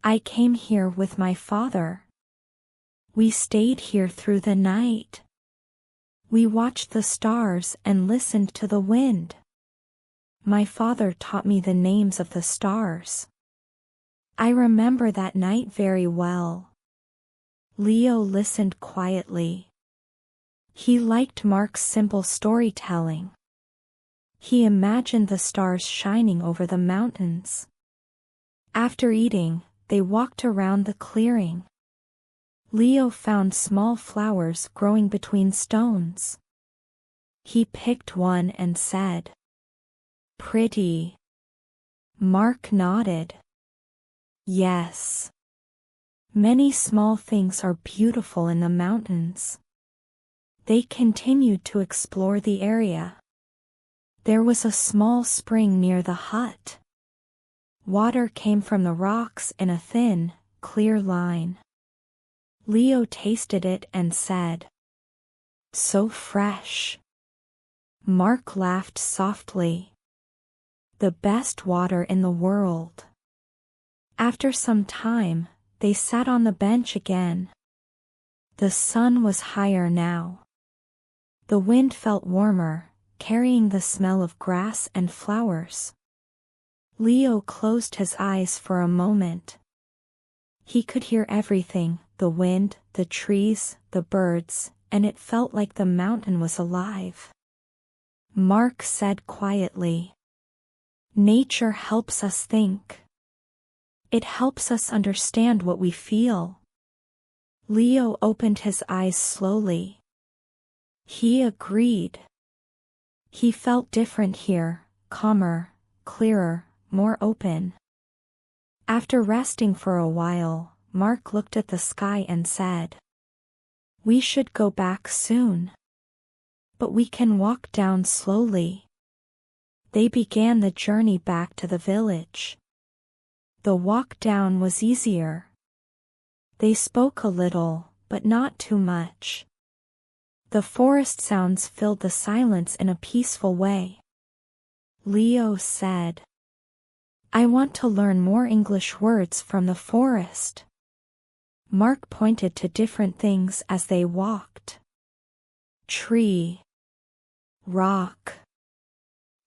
"I came here with my father. We stayed here through the night. We watched the stars and listened to the wind. My father taught me the names of the stars. I remember that night very well." Leo listened quietly. He liked Mark's simple storytelling. He imagined the stars shining over the mountains. After eating, they walked around the clearing. Leo found small flowers growing between stones. He picked one and said, "Pretty." Mark nodded. Yes. Many small things are beautiful in the mountains. They continued to explore the area. There was a small spring near the hut. Water came from the rocks in a thin, clear line. Leo tasted it and said, "So fresh." Mark laughed softly. "The best water in the world." After some time, they sat on the bench again. The sun was higher now. The wind felt warmer, carrying the smell of grass and flowers. Leo closed his eyes for a moment. He could hear everything, the wind, the trees, the birds, and it felt like the mountain was alive. Mark said quietly, "Nature helps us think. It helps us understand what we feel." Leo opened his eyes slowly. He agreed. He felt different here, calmer, clearer, more open. After resting for a while, Mark looked at the sky and said, "We should go back soon. But we can walk down slowly." They began the journey back to the village. The walk down was easier. They spoke a little, but not too much. The forest sounds filled the silence in a peaceful way. Leo said, "I want to learn more English words from the forest." Mark pointed to different things as they walked. Tree, rock,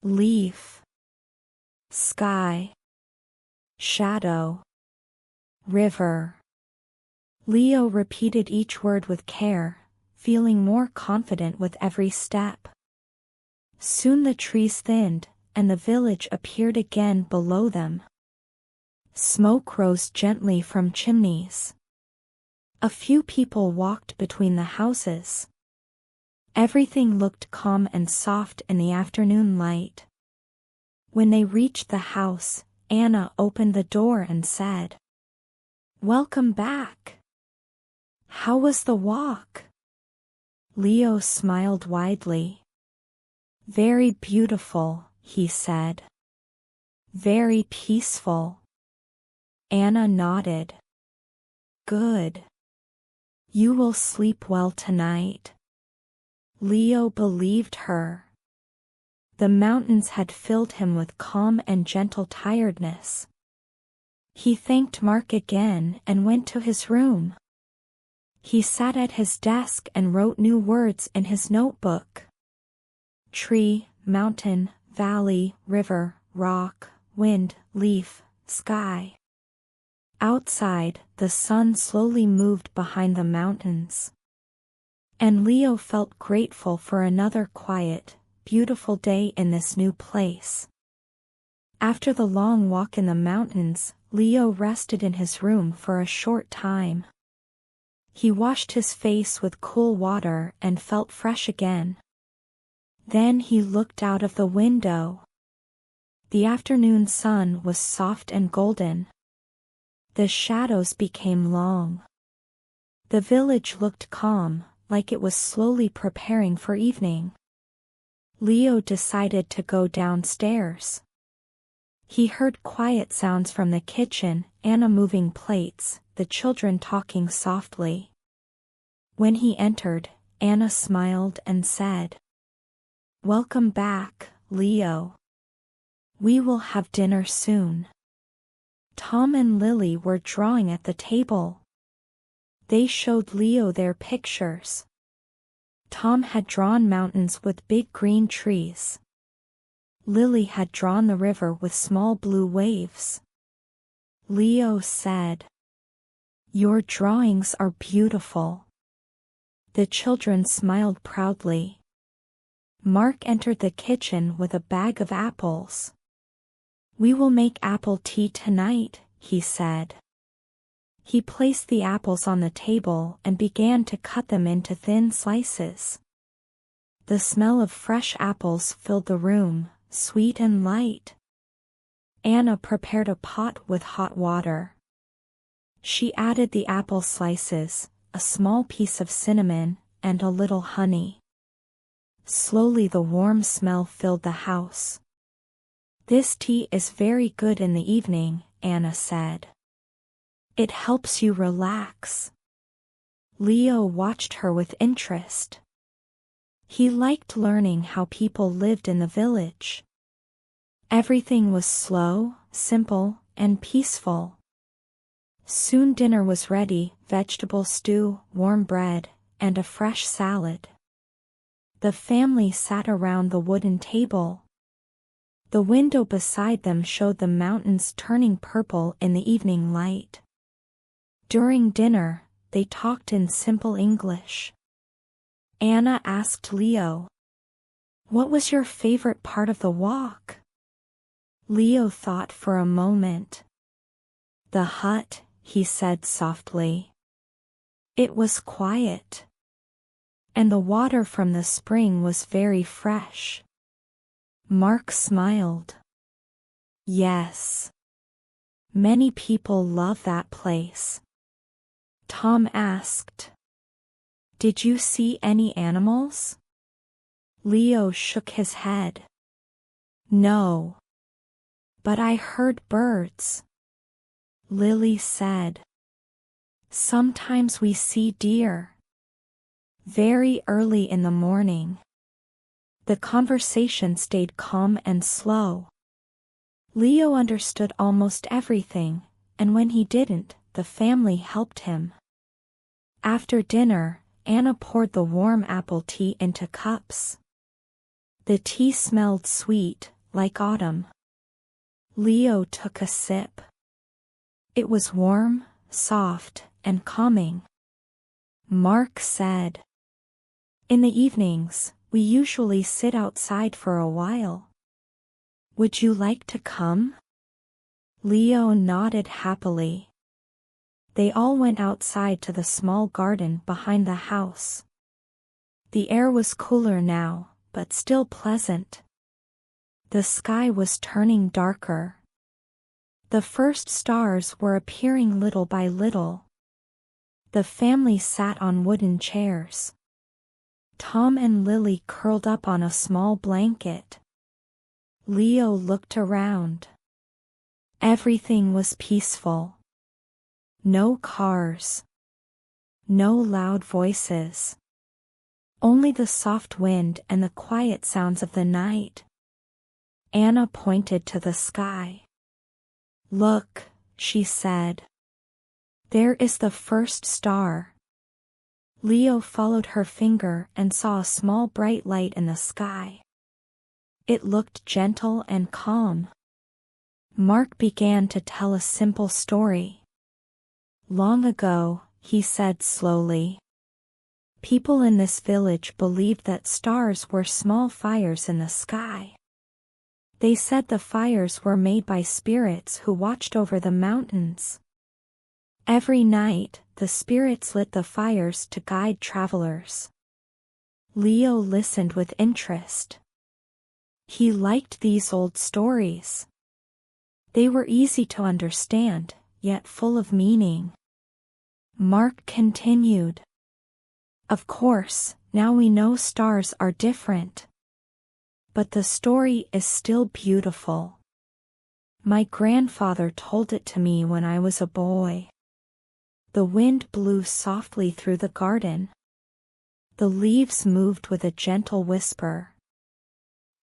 leaf, sky, shadow, river. Leo repeated each word with care, feeling more confident with every step. Soon the trees thinned, and the village appeared again below them. Smoke rose gently from chimneys. A few people walked between the houses. Everything looked calm and soft in the afternoon light. When they reached the house, Anna opened the door and said, Welcome back. How was the walk? Leo smiled widely. Very beautiful, he said. Very peaceful. Anna nodded. Good. You will sleep well tonight. Leo believed her. The mountains had filled him with calm and gentle tiredness. He thanked Mark again and went to his room. He sat at his desk and wrote new words in his notebook. Tree, mountain, valley, river, rock, wind, leaf, sky. Outside, the sun slowly moved behind the mountains. And Leo felt grateful for another quiet, beautiful day in this new place. After the long walk in the mountains, Leo rested in his room for a short time. He washed his face with cool water and felt fresh again. Then he looked out of the window. The afternoon sun was soft and golden. The shadows became long. The village looked calm, like it was slowly preparing for evening. Leo decided to go downstairs. He heard quiet sounds from the kitchen, Anna moving plates, the children talking softly. When he entered, Anna smiled and said, "Welcome back, Leo. We will have dinner soon." Tom and Lily were drawing at the table. They showed Leo their pictures. Tom had drawn mountains with big green trees. Lily had drawn the river with small blue waves. Leo said, "Your drawings are beautiful." The children smiled proudly. Mark entered the kitchen with a bag of apples. "We will make apple tea tonight," he said. He placed the apples on the table and began to cut them into thin slices. The smell of fresh apples filled the room, sweet and light. Anna prepared a pot with hot water. She added the apple slices, a small piece of cinnamon, and a little honey. Slowly the warm smell filled the house. "This tea is very good in the evening," Anna said. "It helps you relax." Leo watched her with interest. He liked learning how people lived in the village. Everything was slow, simple, and peaceful. Soon dinner was ready, vegetable stew, warm bread, and a fresh salad. The family sat around the wooden table. The window beside them showed the mountains turning purple in the evening light. During dinner, they talked in simple English. Anna asked Leo, "What was your favorite part of the walk?" Leo thought for a moment. "The hut," he said softly. "It was quiet. And the water from the spring was very fresh." Mark smiled. "Yes. Many people love that place." Tom asked, "Did you see any animals?" Leo shook his head. "No. But I heard birds." Lily said, "Sometimes we see deer." Very early in the morning. The conversation stayed calm and slow. Leo understood almost everything, and when he didn't, the family helped him. After dinner, Anna poured the warm apple tea into cups. The tea smelled sweet, like autumn. Leo took a sip. It was warm, soft, and calming. Mark said, "In the evenings, we usually sit outside for a while. Would you like to come?" Leo nodded happily. They all went outside to the small garden behind the house. The air was cooler now, but still pleasant. The sky was turning darker. The first stars were appearing little by little. The family sat on wooden chairs. Tom and Lily curled up on a small blanket. Leo looked around. Everything was peaceful. No cars. No loud voices. Only the soft wind and the quiet sounds of the night. Anna pointed to the sky. "Look," she said. "There is the first star." Leo followed her finger and saw a small bright light in the sky. It looked gentle and calm. Mark began to tell a simple story. "Long ago," he said slowly, "people in this village believed that stars were small fires in the sky. They said the fires were made by spirits who watched over the mountains. Every night, the spirits lit the fires to guide travelers." Leo listened with interest. He liked these old stories. They were easy to understand, yet full of meaning. Mark continued. "Of course, now we know stars are different. But the story is still beautiful. My grandfather told it to me when I was a boy." The wind blew softly through the garden. The leaves moved with a gentle whisper.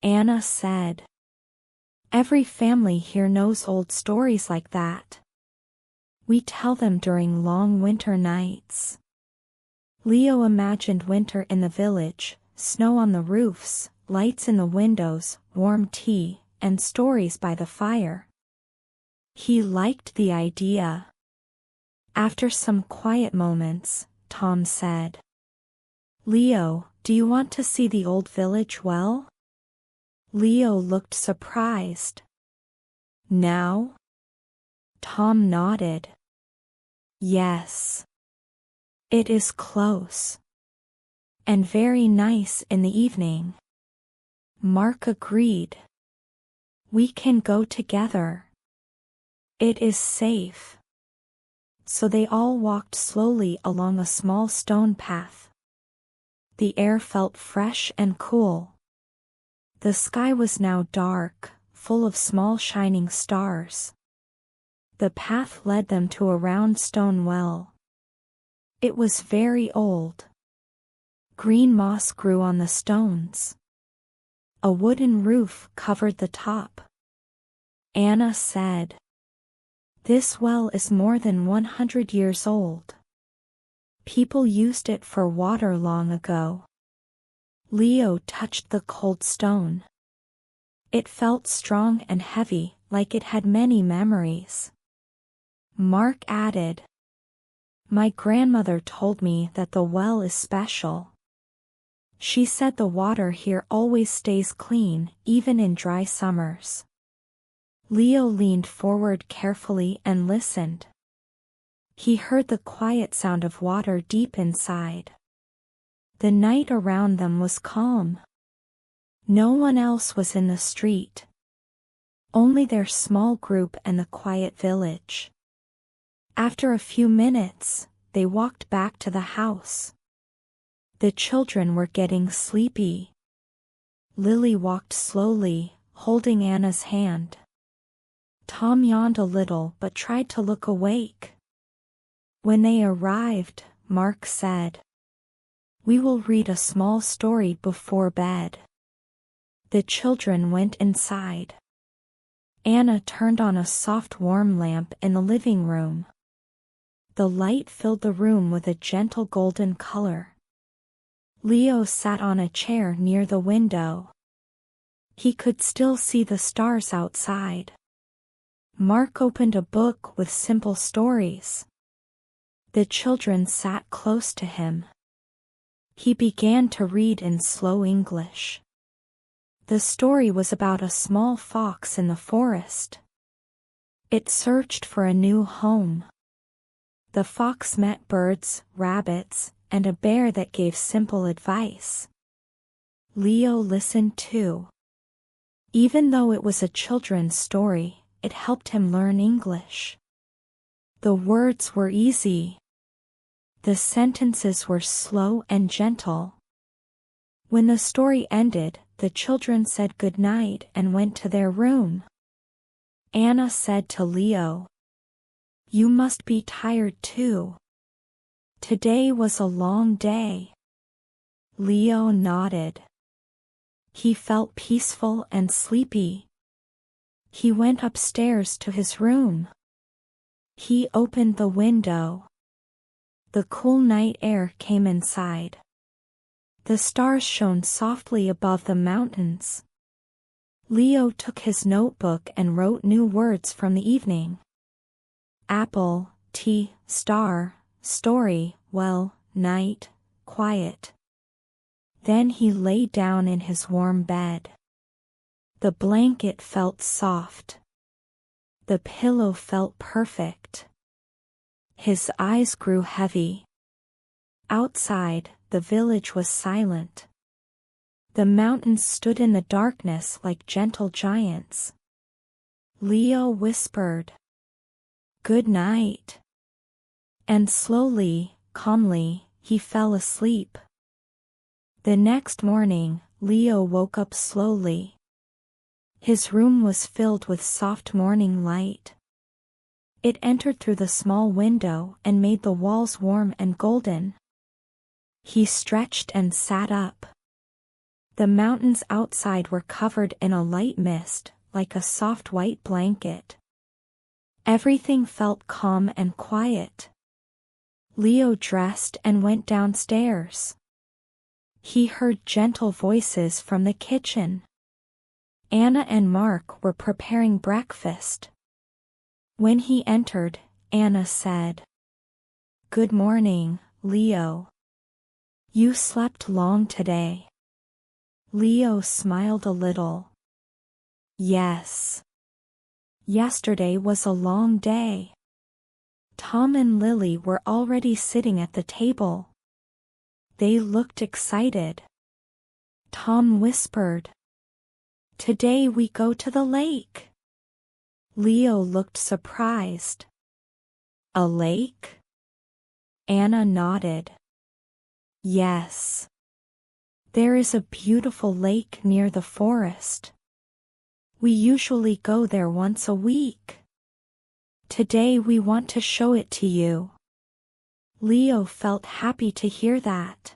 Anna said, "Every family here knows old stories like that. We tell them during long winter nights." Leo imagined winter in the village, snow on the roofs, lights in the windows, warm tea, and stories by the fire. He liked the idea. After some quiet moments, Tom said, "Leo, do you want to see the old village well?" Leo looked surprised. "Now?" Tom nodded. "Yes. It is close. And very nice in the evening." Mark agreed. "We can go together. It is safe." So they all walked slowly along a small stone path. The air felt fresh and cool. The sky was now dark, full of small shining stars. The path led them to a round stone well. It was very old. Green moss grew on the stones. A wooden roof covered the top. Anna said, "This well is more than 100 years old. People used it for water long ago." Leo touched the cold stone. It felt strong and heavy, like it had many memories. Mark added, "My grandmother told me that the well is special. She said the water here always stays clean, even in dry summers." Leo leaned forward carefully and listened. He heard the quiet sound of water deep inside. The night around them was calm. No one else was in the street. Only their small group and the quiet village. After a few minutes, they walked back to the house. The children were getting sleepy. Lily walked slowly, holding Anna's hand. Tom yawned a little but tried to look awake. When they arrived, Mark said, "We will read a small story before bed." The children went inside. Anna turned on a soft warm lamp in the living room. The light filled the room with a gentle golden color. Leo sat on a chair near the window. He could still see the stars outside. Mark opened a book with simple stories. The children sat close to him. He began to read in slow English. The story was about a small fox in the forest. It searched for a new home. The fox met birds, rabbits, and a bear that gave simple advice. Leo listened too. Even though it was a children's story, it helped him learn English. The words were easy. The sentences were slow and gentle. When the story ended, the children said good night and went to their room. Anna said to Leo, "You must be tired too. Today was a long day." Leo nodded. He felt peaceful and sleepy. He went upstairs to his room. He opened the window. The cool night air came inside. The stars shone softly above the mountains. Leo took his notebook and wrote new words from the evening. Apple, tea, star, story, well, night, quiet. Then he lay down in his warm bed. The blanket felt soft. The pillow felt perfect. His eyes grew heavy. Outside, the village was silent. The mountains stood in the darkness like gentle giants. Leo whispered, "Good night." And slowly, calmly, he fell asleep. The next morning, Leo woke up slowly. His room was filled with soft morning light. It entered through the small window and made the walls warm and golden. He stretched and sat up. The mountains outside were covered in a light mist, like a soft white blanket. Everything felt calm and quiet. Leo dressed and went downstairs. He heard gentle voices from the kitchen. Anna and Mark were preparing breakfast. When he entered, Anna said, "Good morning, Leo. You slept long today." Leo smiled a little. "Yes. Yesterday was a long day." Tom and Lily were already sitting at the table. They looked excited. Tom whispered, "Today we go to the lake." Leo looked surprised. "A lake?" Anna nodded. "Yes. There is a beautiful lake near the forest. We usually go there once a week. Today we want to show it to you." Leo felt happy to hear that.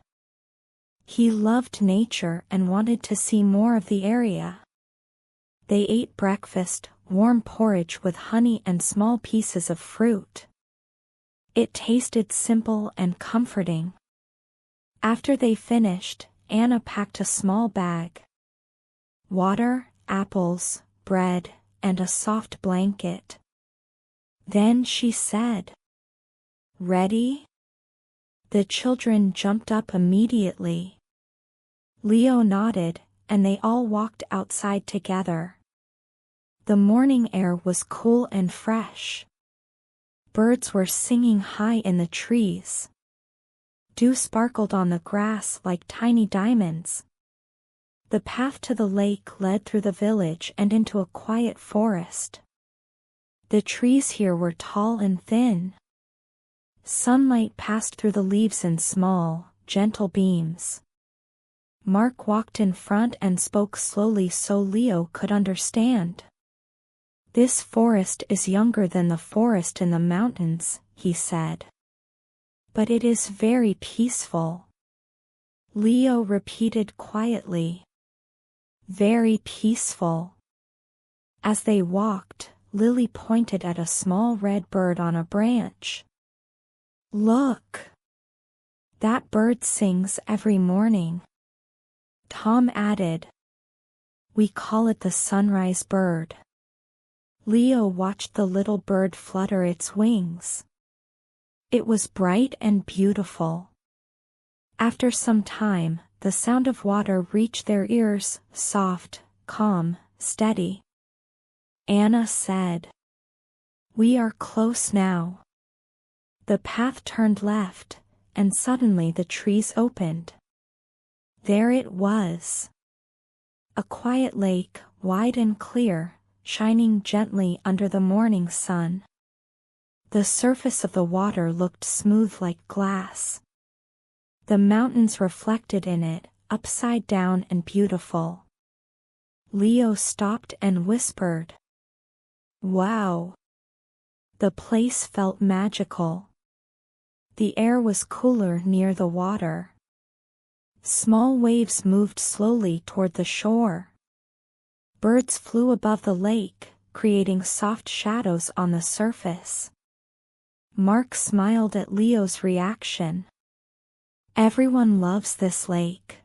He loved nature and wanted to see more of the area. They ate breakfast, warm porridge with honey and small pieces of fruit. It tasted simple and comforting. After they finished, Anna packed a small bag. Water, apples, bread, and a soft blanket. Then she said, "Ready?" The children jumped up immediately. Leo nodded, and they all walked outside together. The morning air was cool and fresh. Birds were singing high in the trees. Dew sparkled on the grass like tiny diamonds. The path to the lake led through the village and into a quiet forest. The trees here were tall and thin. Sunlight passed through the leaves in small, gentle beams. Mark walked in front and spoke slowly so Leo could understand. "This forest is younger than the forest in the mountains," he said. "But it is very peaceful." Leo repeated quietly, "Very peaceful." As they walked, Lily pointed at a small red bird on a branch. "Look! That bird sings every morning." Tom added, "We call it the sunrise bird." Leo watched the little bird flutter its wings. It was bright and beautiful. After some time, the sound of water reached their ears, soft, calm, steady. Anna said, "We are close now." The path turned left, and suddenly the trees opened. There it was. A quiet lake, wide and clear, shining gently under the morning sun. The surface of the water looked smooth like glass. The mountains reflected in it, upside down and beautiful. Leo stopped and whispered, "Wow!" The place felt magical. The air was cooler near the water. Small waves moved slowly toward the shore. Birds flew above the lake, creating soft shadows on the surface. Mark smiled at Leo's reaction. Everyone loves this lake.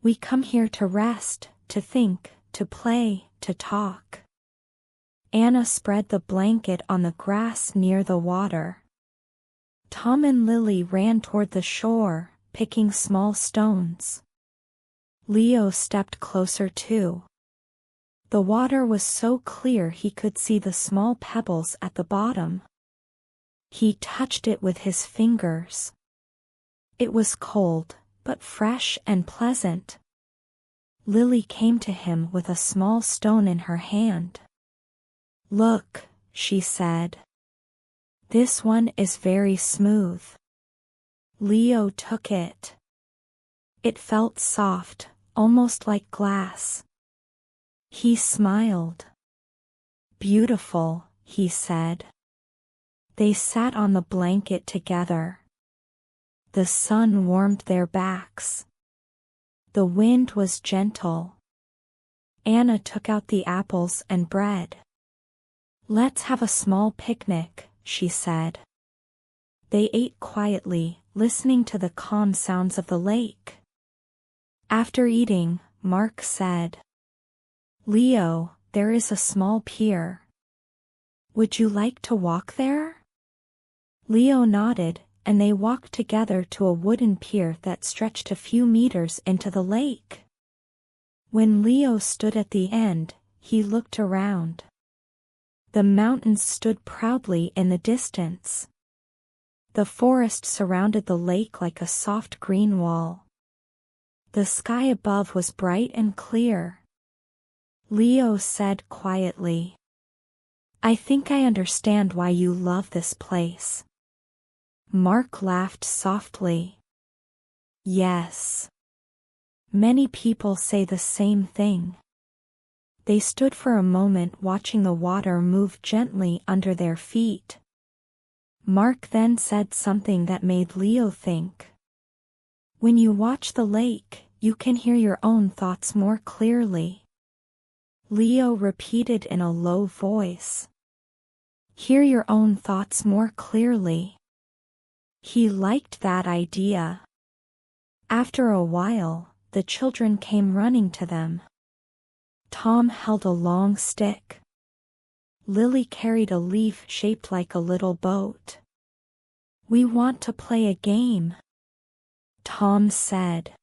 We come here to rest, to think, to play, to talk. Anna spread the blanket on the grass near the water. Tom and Lily ran toward the shore, picking small stones. Leo stepped closer too. The water was so clear he could see the small pebbles at the bottom. He touched it with his fingers. It was cold, but fresh and pleasant. Lily came to him with a small stone in her hand. "Look," she said. "This one is very smooth." Leo took it. It felt soft, almost like glass. He smiled. "Beautiful," he said. They sat on the blanket together. The sun warmed their backs. The wind was gentle. Anna took out the apples and bread. "Let's have a small picnic," she said. They ate quietly, listening to the calm sounds of the lake. After eating, Mark said, "Leo, there is a small pier. Would you like to walk there?" Leo nodded, and they walked together to a wooden pier that stretched a few meters into the lake. When Leo stood at the end, he looked around. The mountains stood proudly in the distance. The forest surrounded the lake like a soft green wall. The sky above was bright and clear. Leo said quietly, "I think I understand why you love this place." Mark laughed softly. "Yes. Many people say the same thing." They stood for a moment watching the water move gently under their feet. Mark then said something that made Leo think. "When you watch the lake, you can hear your own thoughts more clearly." Leo repeated in a low voice, "Hear your own thoughts more clearly." He liked that idea. After a while, the children came running to them. Tom held a long stick. Lily carried a leaf shaped like a little boat. "We want to play a game," Tom said.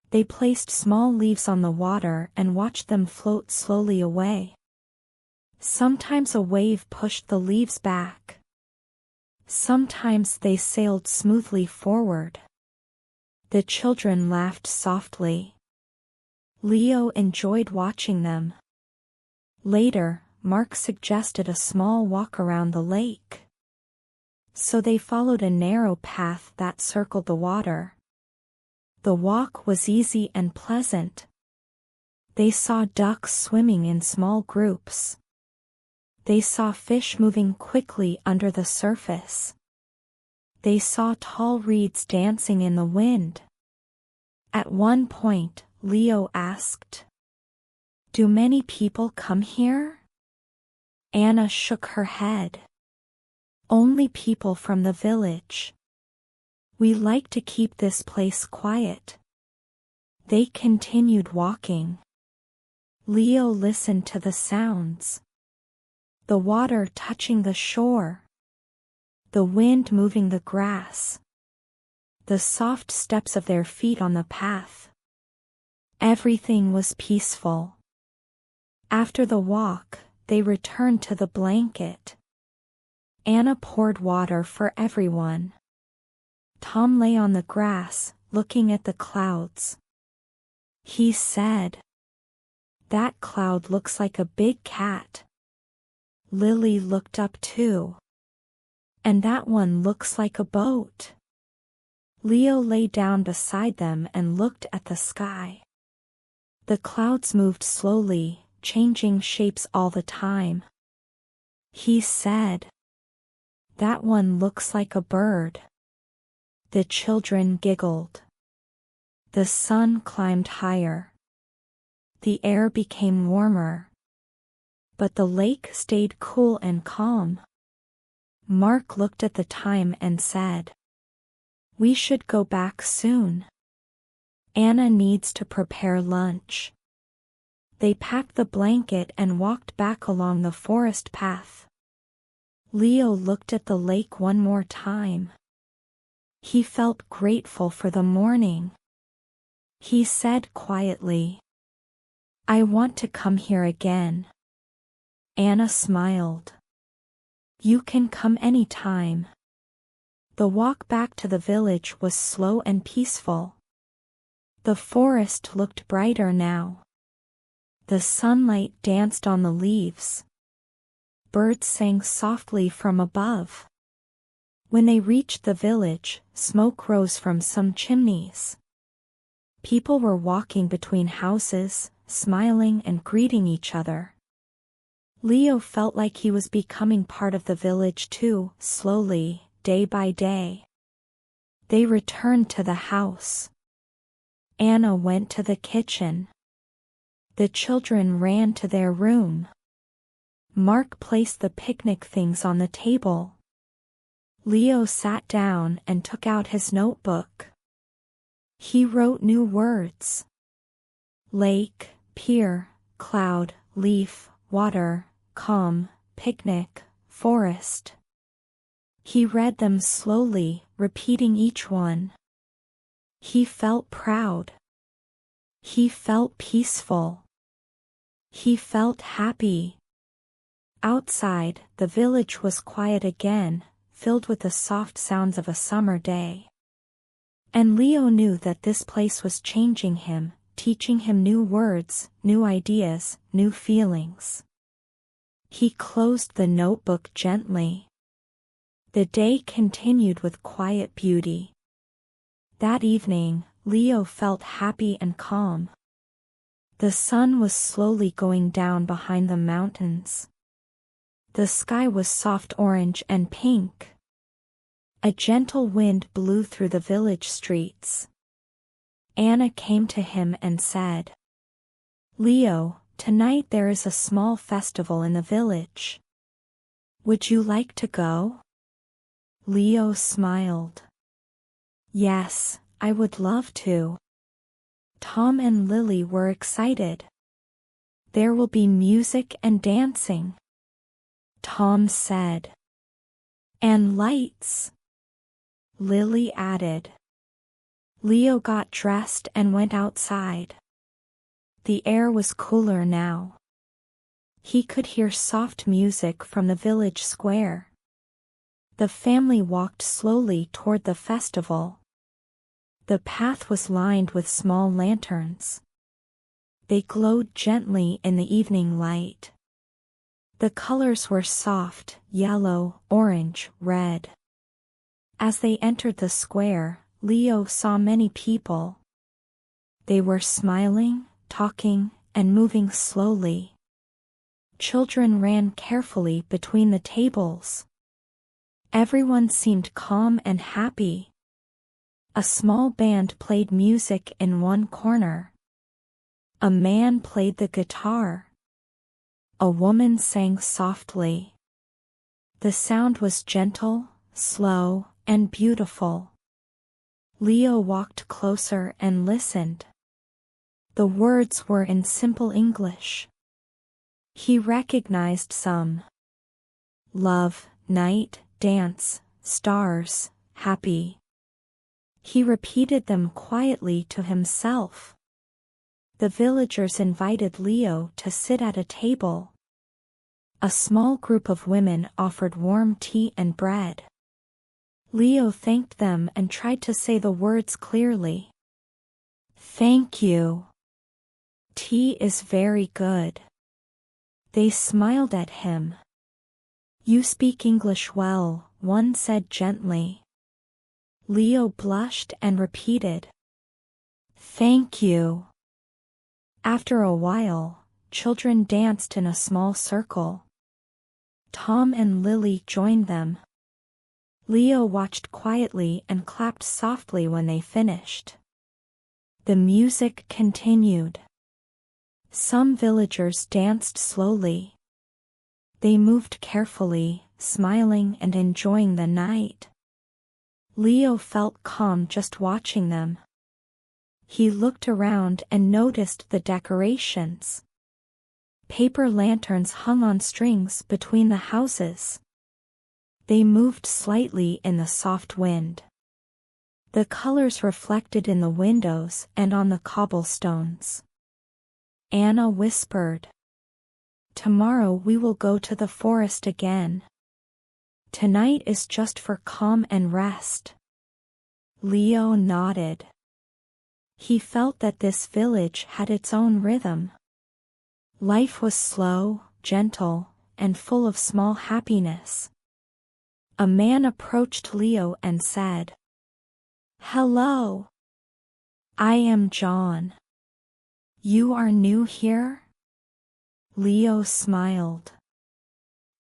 They placed small leaves on the water and watched them float slowly away. Sometimes a wave pushed the leaves back. Sometimes they sailed smoothly forward. The children laughed softly. Leo enjoyed watching them. Later, Mark suggested a small walk around the lake. So they followed a narrow path that circled the water. The walk was easy and pleasant. They saw ducks swimming in small groups. They saw fish moving quickly under the surface. They saw tall reeds dancing in the wind. At one point, Leo asked, "Do many people come here?" Anna shook her head. "Only people from the village. We like to keep this place quiet." They continued walking. Leo listened to the sounds. The water touching the shore. The wind moving the grass. The soft steps of their feet on the path. Everything was peaceful. After the walk, they returned to the blanket. Anna poured water for everyone. Tom lay on the grass, looking at the clouds. He said, That cloud looks like a big cat. Lily looked up too. And that one looks like a boat. Leo lay down beside them and looked at the sky. The clouds moved slowly, changing shapes all the time. He said, "That one looks like a bird." The children giggled. The sun climbed higher. The air became warmer. But the lake stayed cool and calm. Mark looked at the time and said, "We should go back soon. Anna needs to prepare lunch." They packed the blanket and walked back along the forest path. Leo looked at the lake one more time. He felt grateful for the morning. He said quietly, "I want to come here again." Anna smiled. "You can come any time." The walk back to the village was slow and peaceful. The forest looked brighter now. The sunlight danced on the leaves. Birds sang softly from above. When they reached the village, smoke rose from some chimneys. People were walking between houses, smiling and greeting each other. Leo felt like he was becoming part of the village too, slowly, day by day. They returned to the house. Anna went to the kitchen. The children ran to their room. Mark placed the picnic things on the table. Leo sat down and took out his notebook. He wrote new words. Lake, pier, cloud, leaf, water, calm, picnic, forest. He read them slowly, repeating each one. He felt proud. He felt peaceful. He felt happy. Outside, the village was quiet again, filled with the soft sounds of a summer day. And Leo knew that this place was changing him, teaching him new words, new ideas, new feelings. He closed the notebook gently. The day continued with quiet beauty. That evening, Leo felt happy and calm. The sun was slowly going down behind the mountains. The sky was soft orange and pink. A gentle wind blew through the village streets. Anna came to him and said, "Leo, tonight there is a small festival in the village. Would you like to go?" Leo smiled. "Yes, I would love to." Tom and Lily were excited. "There will be music and dancing," Tom said. "And lights," Lily added. Leo got dressed and went outside. The air was cooler now. He could hear soft music from the village square. The family walked slowly toward the festival. The path was lined with small lanterns. They glowed gently in the evening light. The colors were soft, yellow, orange, red. As they entered the square, Leo saw many people. They were smiling, talking, and moving slowly. Children ran carefully between the tables. Everyone seemed calm and happy. A small band played music in one corner. A man played the guitar. A woman sang softly. The sound was gentle, slow, and beautiful. Leo walked closer and listened. The words were in simple English. He recognized some. Love, night, dance, stars, happy. He repeated them quietly to himself. The villagers invited Leo to sit at a table. A small group of women offered warm tea and bread. Leo thanked them and tried to say the words clearly. "Thank you." Tea is very good. They smiled at him. You speak English well, one said gently. Leo blushed and repeated, Thank you. After a while, children danced in a small circle. Tom and Lily joined them. Leo watched quietly and clapped softly when they finished. The music continued. Some villagers danced slowly. They moved carefully, smiling and enjoying the night. Leo felt calm just watching them. He looked around and noticed the decorations. Paper lanterns hung on strings between the houses. They moved slightly in the soft wind. The colors reflected in the windows and on the cobblestones. Anna whispered, Tomorrow we will go to the forest again. Tonight is just for calm and rest. Leo nodded. He felt that this village had its own rhythm. Life was slow, gentle, and full of small happiness. A man approached Leo and said, Hello. I am John. You are new here? Leo smiled.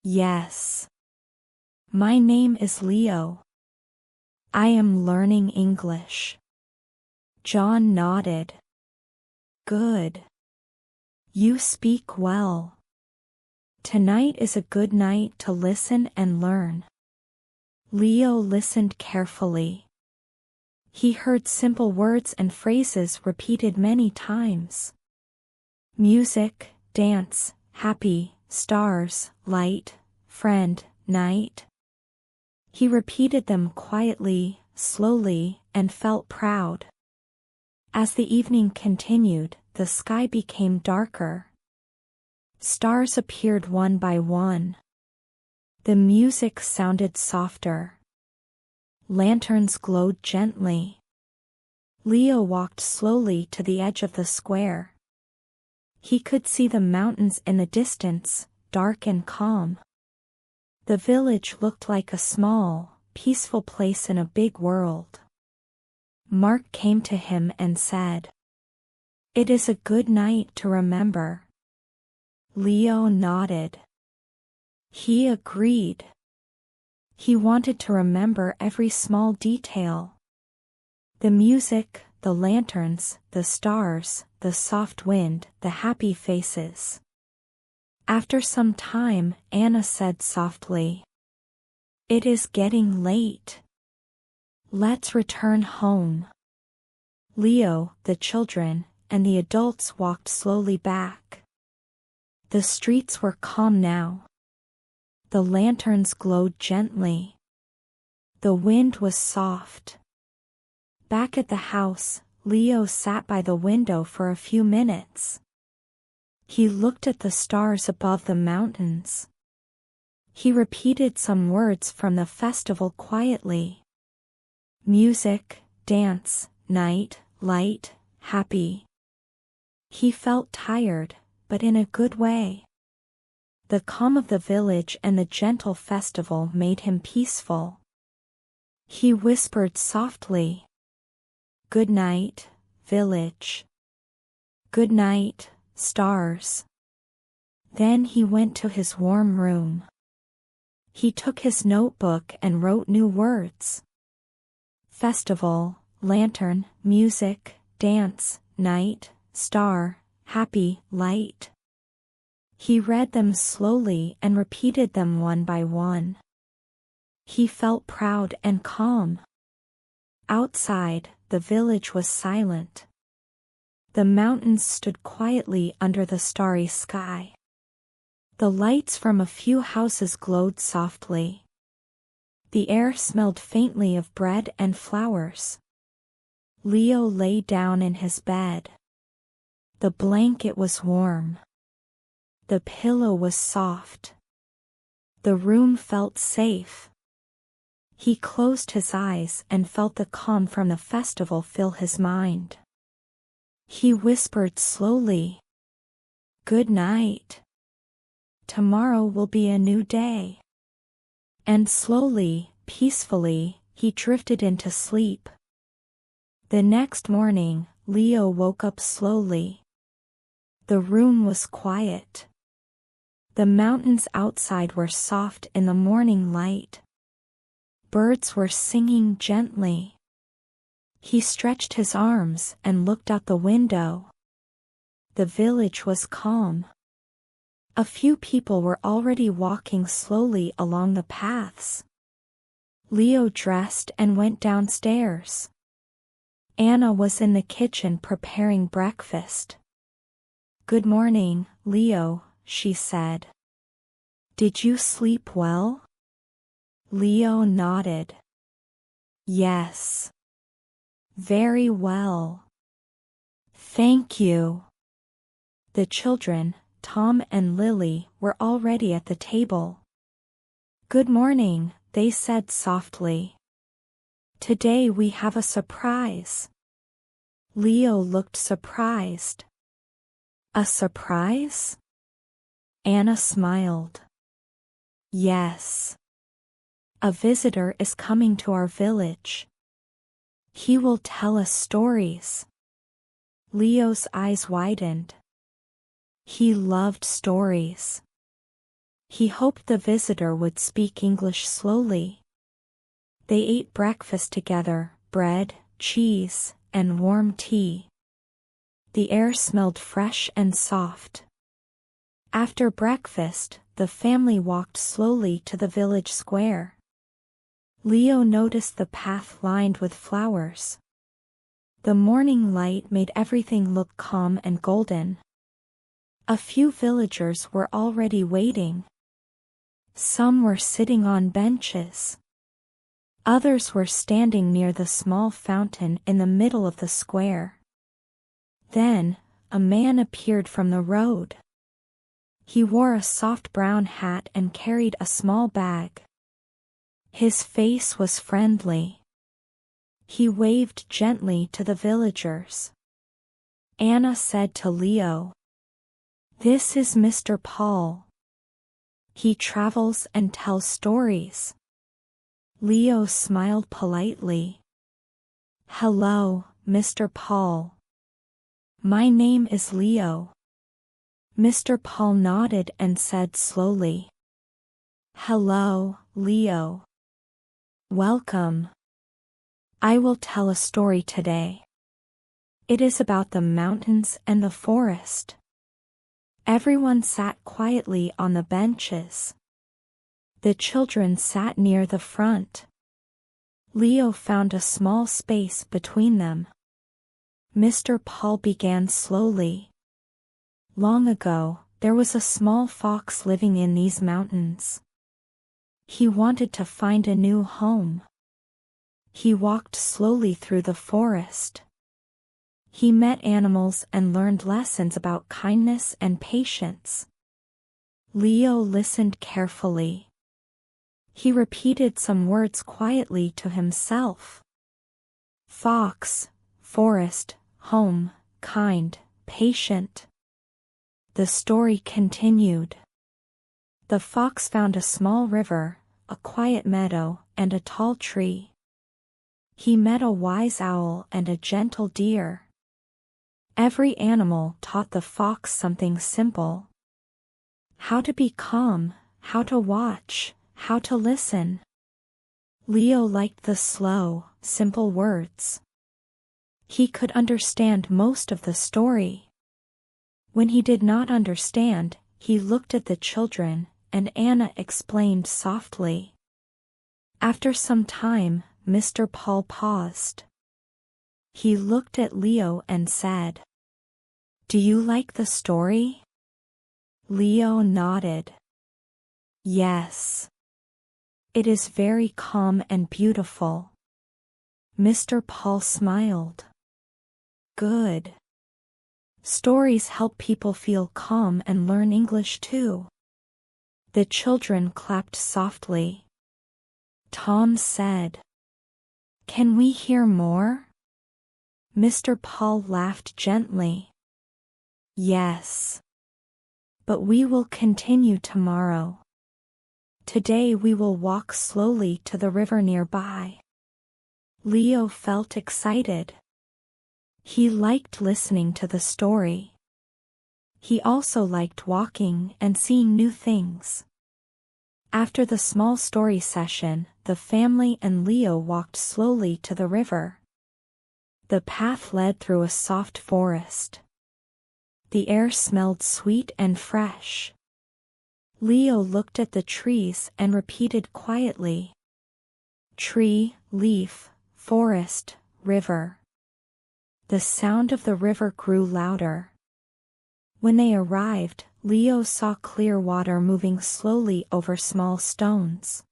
Yes. My name is Leo. I am learning English. John nodded. Good. You speak well. Tonight is a good night to listen and learn. Leo listened carefully. He heard simple words and phrases repeated many times. Music, dance, happy, stars, light, friend, night. He repeated them quietly, slowly, and felt proud. As the evening continued, the sky became darker. Stars appeared one by one. The music sounded softer. Lanterns glowed gently. Leo walked slowly to the edge of the square. He could see the mountains in the distance, dark and calm. The village looked like a small, peaceful place in a big world. Mark came to him and said, It is a good night to remember. Leo nodded. He agreed. He wanted to remember every small detail. The music, the lanterns, the stars, the soft wind, the happy faces. After some time, Anna said softly, It is getting late. Let's return home. Leo, the children, and the adults walked slowly back. The streets were calm now. The lanterns glowed gently. The wind was soft. Back at the house, Leo sat by the window for a few minutes. He looked at the stars above the mountains. He repeated some words from the festival quietly. Music, dance, night, light, happy. He felt tired, but in a good way. The calm of the village and the gentle festival made him peaceful. He whispered softly, Good night, village. Good night, stars. Then he went to his warm room. He took his notebook and wrote new words. Festival, lantern, music, dance, night, star, happy, light. He read them slowly and repeated them one by one. He felt proud and calm. Outside, the village was silent. The mountains stood quietly under the starry sky. The lights from a few houses glowed softly. The air smelled faintly of bread and flowers. Leo lay down in his bed. The blanket was warm. The pillow was soft. The room felt safe. He closed his eyes and felt the calm from the festival fill his mind. He whispered slowly. Good night. Tomorrow will be a new day. And slowly, peacefully, he drifted into sleep. The next morning, Leo woke up slowly. The room was quiet. The mountains outside were soft in the morning light. Birds were singing gently. He stretched his arms and looked out the window. The village was calm. A few people were already walking slowly along the paths. Leo dressed and went downstairs. Anna was in the kitchen preparing breakfast. Good morning, Leo, she said. Did you sleep well? Leo nodded. Yes. Very well. Thank you. The children, Tom and Lily, were already at the table. Good morning, they said softly. Today we have a surprise. Leo looked surprised. A surprise? Anna smiled. Yes. A visitor is coming to our village. He will tell us stories. Leo's eyes widened. He loved stories. He hoped the visitor would speak English slowly. They ate breakfast together, bread, cheese, and warm tea. The air smelled fresh and soft. After breakfast, the family walked slowly to the village square. Leo noticed the path lined with flowers. The morning light made everything look calm and golden. A few villagers were already waiting. Some were sitting on benches. Others were standing near the small fountain in the middle of the square. Then, a man appeared from the road. He wore a soft brown hat and carried a small bag. His face was friendly. He waved gently to the villagers. Anna said to Leo, "This is Mr. Paul. He travels and tells stories." Leo smiled politely. "Hello, Mr. Paul. My name is Leo." Mr. Paul nodded and said slowly, "Hello, Leo. Welcome. I will tell a story today. It is about the mountains and the forest." Everyone sat quietly on the benches. The children sat near the front. Leo found a small space between them. Mr. Paul began slowly. Long ago, there was a small fox living in these mountains. He wanted to find a new home. He walked slowly through the forest. He met animals and learned lessons about kindness and patience. Leo listened carefully. He repeated some words quietly to himself. Fox, forest, home, kind, patient. The story continued. The fox found a small river, a quiet meadow, and a tall tree. He met a wise owl and a gentle deer. Every animal taught the fox something simple. How to be calm, how to watch, how to listen. Leo liked the slow, simple words. He could understand most of the story. When he did not understand, he looked at the children, and Anna explained softly. After some time, Mr. Paul paused. He looked at Leo and said, "Do you like the story?" Leo nodded. "Yes. It is very calm and beautiful." Mr. Paul smiled. "Good. Stories help people calm calm and learn English too." The children clapped softly. Tom said, "Can we hear more?" Mr. Paul laughed gently. Yes. But we will continue tomorrow. Today we will walk slowly to the river nearby. Leo felt excited. He liked listening to the story. He also liked walking and seeing new things. After the small story session, the family and Leo walked slowly to the river. The path led through a soft forest. The air smelled sweet and fresh. Leo looked at the trees and repeated quietly. Tree, leaf, forest, river. The sound of the river grew louder. When they arrived, Leo saw clear water moving slowly over small stones.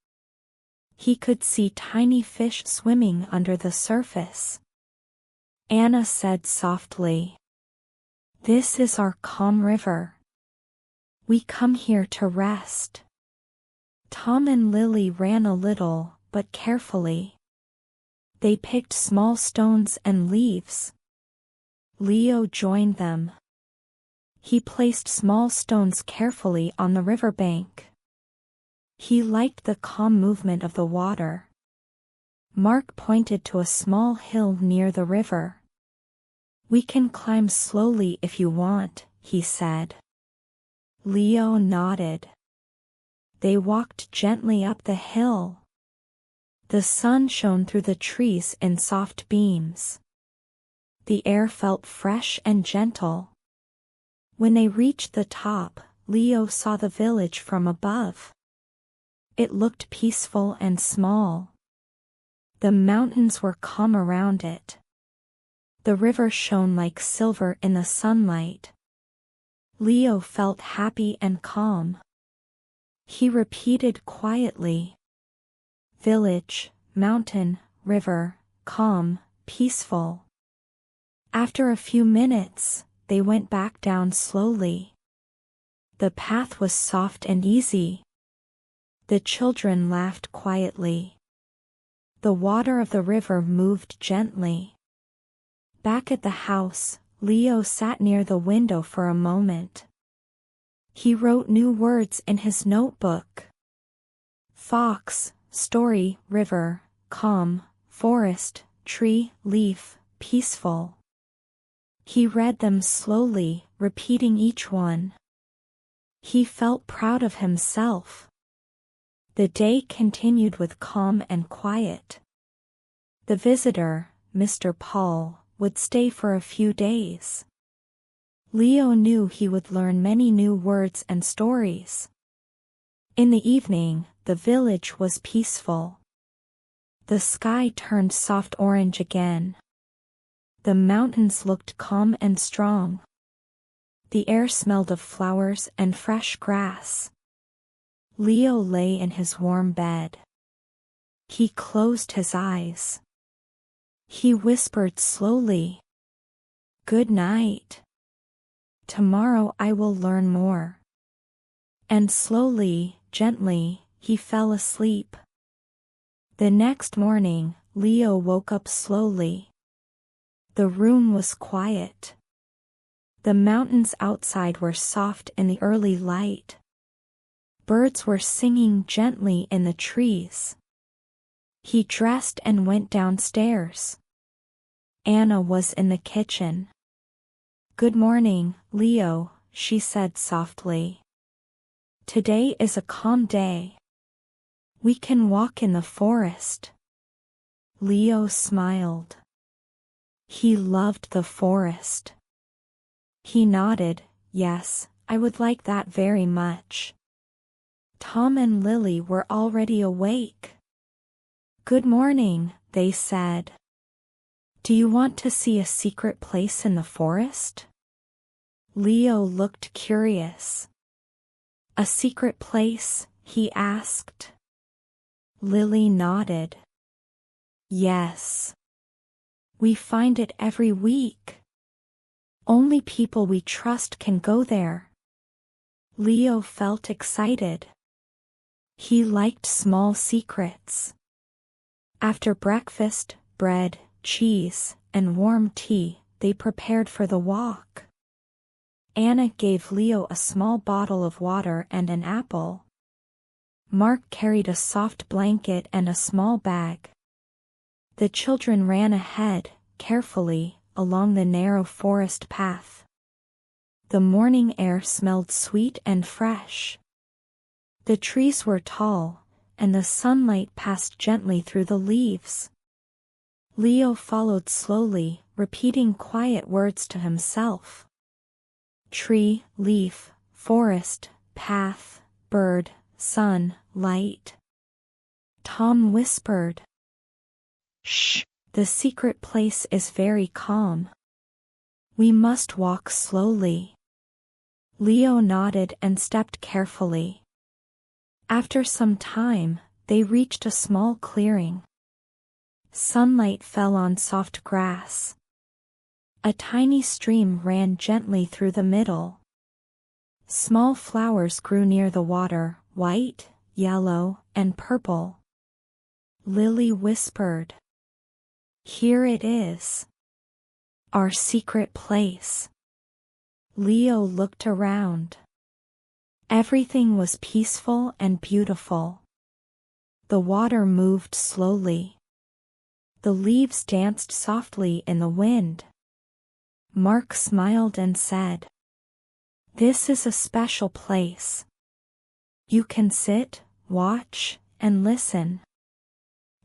He could see tiny fish swimming under the surface. Anna said softly, "This is our calm river. We come here to rest." Tom and Lily ran a little, but carefully. They picked small stones and leaves. Leo joined them. He placed small stones carefully on the riverbank. He liked the calm movement of the water. Mark pointed to a small hill near the river. "We can climb slowly if you want," he said. Leo nodded. They walked gently up the hill. The sun shone through the trees in soft beams. The air felt fresh and gentle. When they reached the top, Leo saw the village from above. It looked peaceful and small. The mountains were calm around it. The river shone like silver in the sunlight. Leo felt happy and calm. He repeated quietly, "Village, mountain, river, calm, peaceful." After a few minutes, they went back down slowly. The path was soft and easy. The children laughed quietly. The water of the river moved gently. Back at the house, Leo sat near the window for a moment. He wrote new words in his notebook. Fox, story, river, calm, forest, tree, leaf, peaceful. He read them slowly, repeating each one. He felt proud of himself. The day continued with calm and quiet. The visitor, Mr. Paul, would stay for a few days. Leo knew he would learn many new words and stories. In the evening, the village was peaceful. The sky turned soft orange again. The mountains looked calm and strong. The air smelled of flowers and fresh grass. Leo lay in his warm bed. He closed his eyes. He whispered slowly, "Good night. Tomorrow I will learn more." And slowly, gently, he fell asleep. The next morning, Leo woke up slowly. The room was quiet. The mountains outside were soft in the early light. Birds were singing gently in the trees. He dressed and went downstairs. Anna was in the kitchen. "Good morning, Leo," she said softly. "Today is a calm day. We can walk in the forest." Leo smiled. He loved the forest. He nodded, "Yes, I would like that very much." Tom and Lily were already awake. "Good morning," they said. "Do you want to see a secret place in the forest?" Leo looked curious. "A secret place?" he asked. Lily nodded. "Yes. We find it every week. Only people we trust can go there." Leo felt excited. He liked small secrets. After breakfast, bread, cheese, and warm tea, they prepared for the walk. Anna gave Leo a small bottle of water and an apple. Mark carried a soft blanket and a small bag. The children ran ahead, carefully, along the narrow forest path. The morning air smelled sweet and fresh. The trees were tall, and the sunlight passed gently through the leaves. Leo followed slowly, repeating quiet words to himself. Tree, leaf, forest, path, bird, sun, light. Tom whispered. Shh, the secret place is very calm. We must walk slowly. Leo nodded and stepped carefully. After some time, they reached a small clearing. Sunlight fell on soft grass. A tiny stream ran gently through the middle. Small flowers grew near the water, white, yellow, and purple. Lily whispered. Here it is. Our secret place. Leo looked around. Everything was peaceful and beautiful. The water moved slowly. The leaves danced softly in the wind. Mark smiled and said, This is a special place. You can sit, watch, and listen.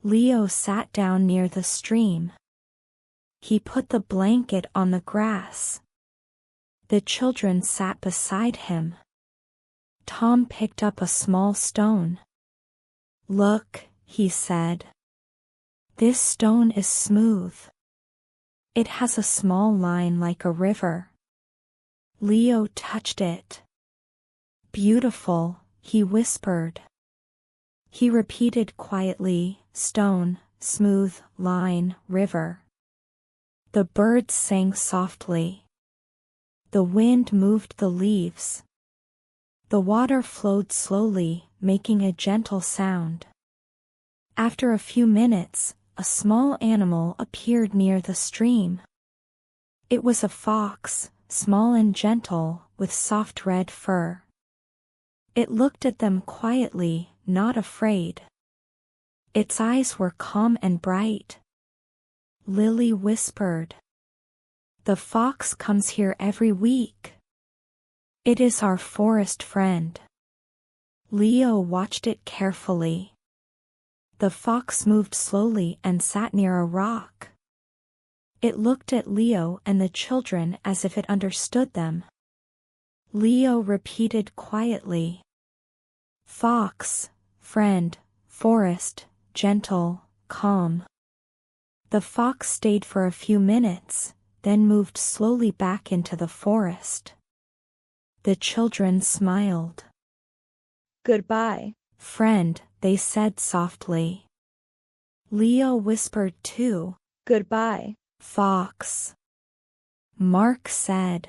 Leo sat down near the stream. He put the blanket on the grass. The children sat beside him. Tom picked up a small stone. Look, he said. This stone is smooth. It has a small line like a river. Leo touched it. Beautiful, he whispered. He repeated quietly, stone, smooth, line, river. The birds sang softly. The wind moved the leaves. The water flowed slowly, making a gentle sound. After a few minutes, a small animal appeared near the stream. It was a fox, small and gentle, with soft red fur. It looked at them quietly, not afraid. Its eyes were calm and bright. Lily whispered. The fox comes here every week. It is our forest friend. Leo watched it carefully. The fox moved slowly and sat near a rock. It looked at Leo and the children as if it understood them. Leo repeated quietly. Fox, friend, forest, gentle, calm. The fox stayed for a few minutes, then moved slowly back into the forest. The children smiled. Goodbye, friend, they said softly. Leo whispered too. Goodbye, fox. Mark said.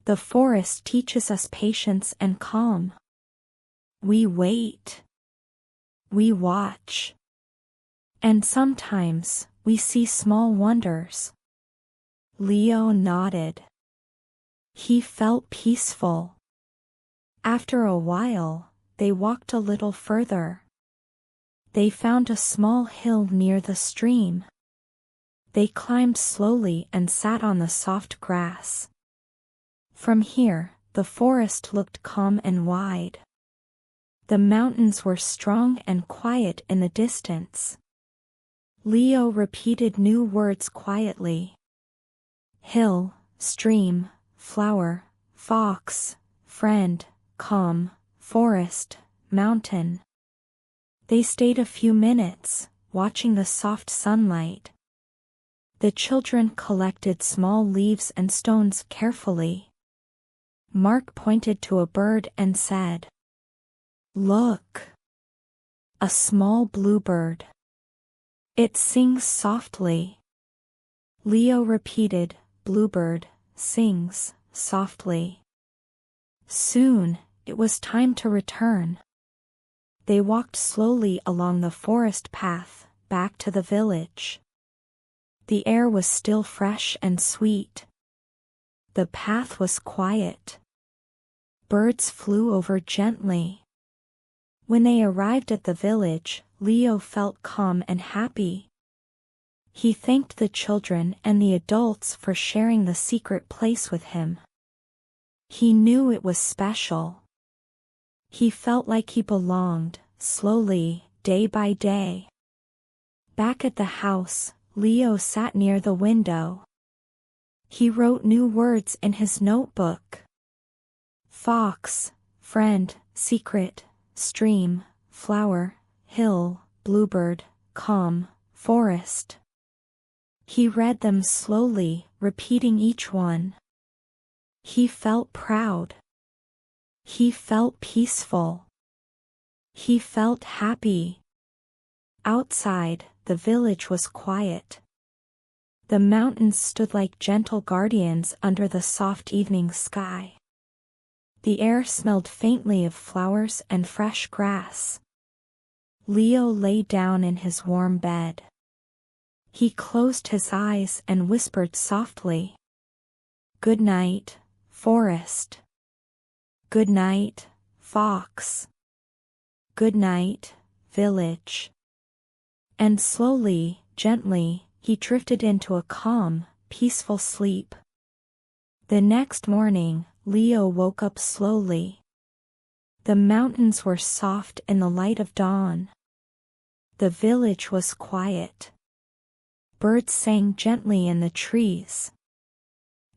The forest teaches us patience and calm. We wait. We watch. And sometimes, we see small wonders. Leo nodded. He felt peaceful. After a while, they walked a little further. They found a small hill near the stream. They climbed slowly and sat on the soft grass. From here, the forest looked calm and wide. The mountains were strong and quiet in the distance. Leo repeated new words quietly. Hill, stream, flower, fox, friend, calm, forest, mountain. They stayed a few minutes, watching the soft sunlight. The children collected small leaves and stones carefully. Mark pointed to a bird and said, Look! A small bluebird. It sings softly. Leo repeated, Bluebird, sings, softly. Soon, it was time to return. They walked slowly along the forest path, back to the village. The air was still fresh and sweet. The path was quiet. Birds flew over gently. When they arrived at the village, Leo felt calm and happy. He thanked the children and the adults for sharing the secret place with him. He knew it was special. He felt like he belonged, slowly, day by day. Back at the house, Leo sat near the window. He wrote new words in his notebook. Fox, friend, secret, stream, flower, hill, bluebird, calm, forest. He read them slowly, repeating each one. He felt proud. He felt peaceful. He felt happy. Outside, the village was quiet. The mountains stood like gentle guardians under the soft evening sky. The air smelled faintly of flowers and fresh grass. Leo lay down in his warm bed. He closed his eyes and whispered softly, "Good night, forest. Good night, fox. Good night, village." And slowly, gently, he drifted into a calm, peaceful sleep. The next morning, Leo woke up slowly. The mountains were soft in the light of dawn. The village was quiet. Birds sang gently in the trees.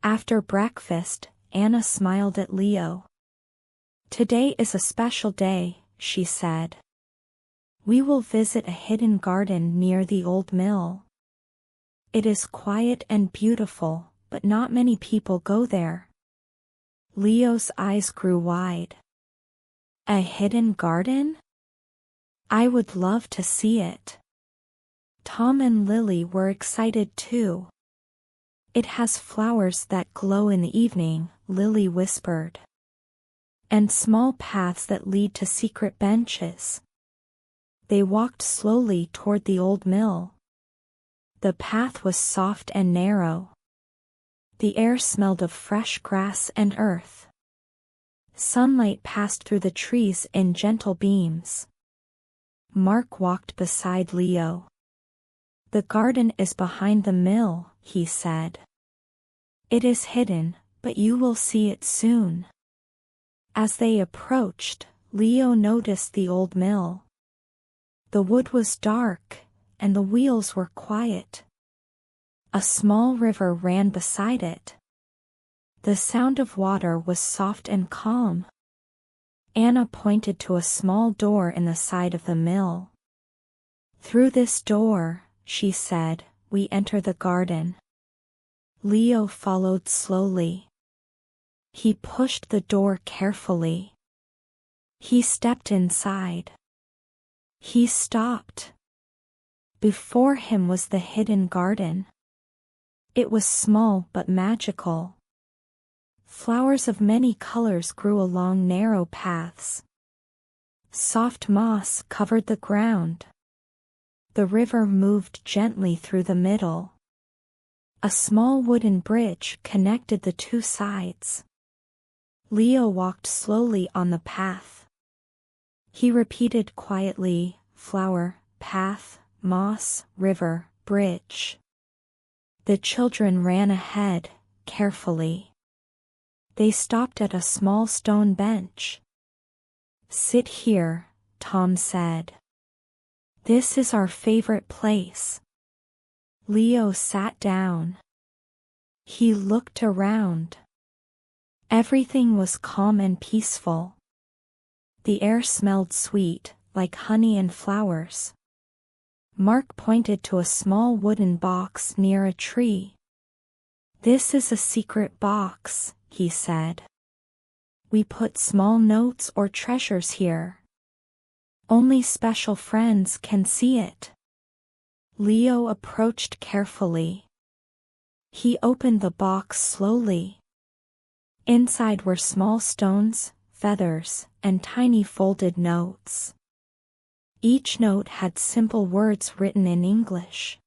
After breakfast, Anna smiled at Leo. "Today is a special day," she said. "We will visit a hidden garden near the old mill. It is quiet and beautiful, but not many people go there." Leo's eyes grew wide. "A hidden garden? I would love to see it." Tom and Lily were excited too. "It has flowers that glow in the evening," Lily whispered. "And small paths that lead to secret benches." They walked slowly toward the old mill. The path was soft and narrow. The air smelled of fresh grass and earth. Sunlight passed through the trees in gentle beams. Mark walked beside Leo. "The garden is behind the mill," he said. "It is hidden, but you will see it soon." As they approached, Leo noticed the old mill. The wood was dark, and the wheels were quiet. A small river ran beside it. The sound of water was soft and calm. Anna pointed to a small door in the side of the mill. "Through this door," she said, "we enter the garden." Leo followed slowly. He pushed the door carefully. He stepped inside. He stopped. Before him was the hidden garden. It was small but magical. Flowers of many colors grew along narrow paths. Soft moss covered the ground. The river moved gently through the middle. A small wooden bridge connected the two sides. Leo walked slowly on the path. He repeated quietly, "Flower, path, moss, river, bridge." The children ran ahead, carefully. They stopped at a small stone bench. "Sit here," Tom said. "This is our favorite place." Leo sat down. He looked around. Everything was calm and peaceful. The air smelled sweet, like honey and flowers. Mark pointed to a small wooden box near a tree. "This is a secret box," he said. "We put small notes or treasures here. Only special friends can see it." Leo approached carefully. He opened the box slowly. Inside were small stones, feathers, and tiny folded notes. Each note had simple words written in English.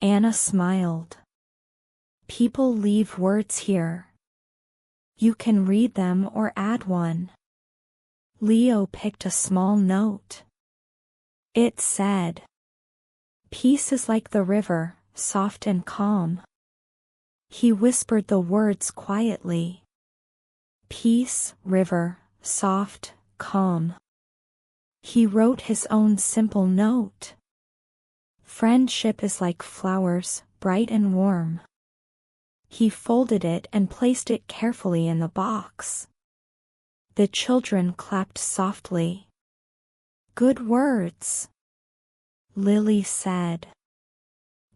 Anna smiled. People leave words here. You can read them or add one. Leo picked a small note. It said, "Peace is like the river, soft and calm." He whispered the words quietly. Peace, river, soft, calm. He wrote his own simple note. Friendship is like flowers, bright and warm. He folded it and placed it carefully in the box. The children clapped softly. Good words, Lily said.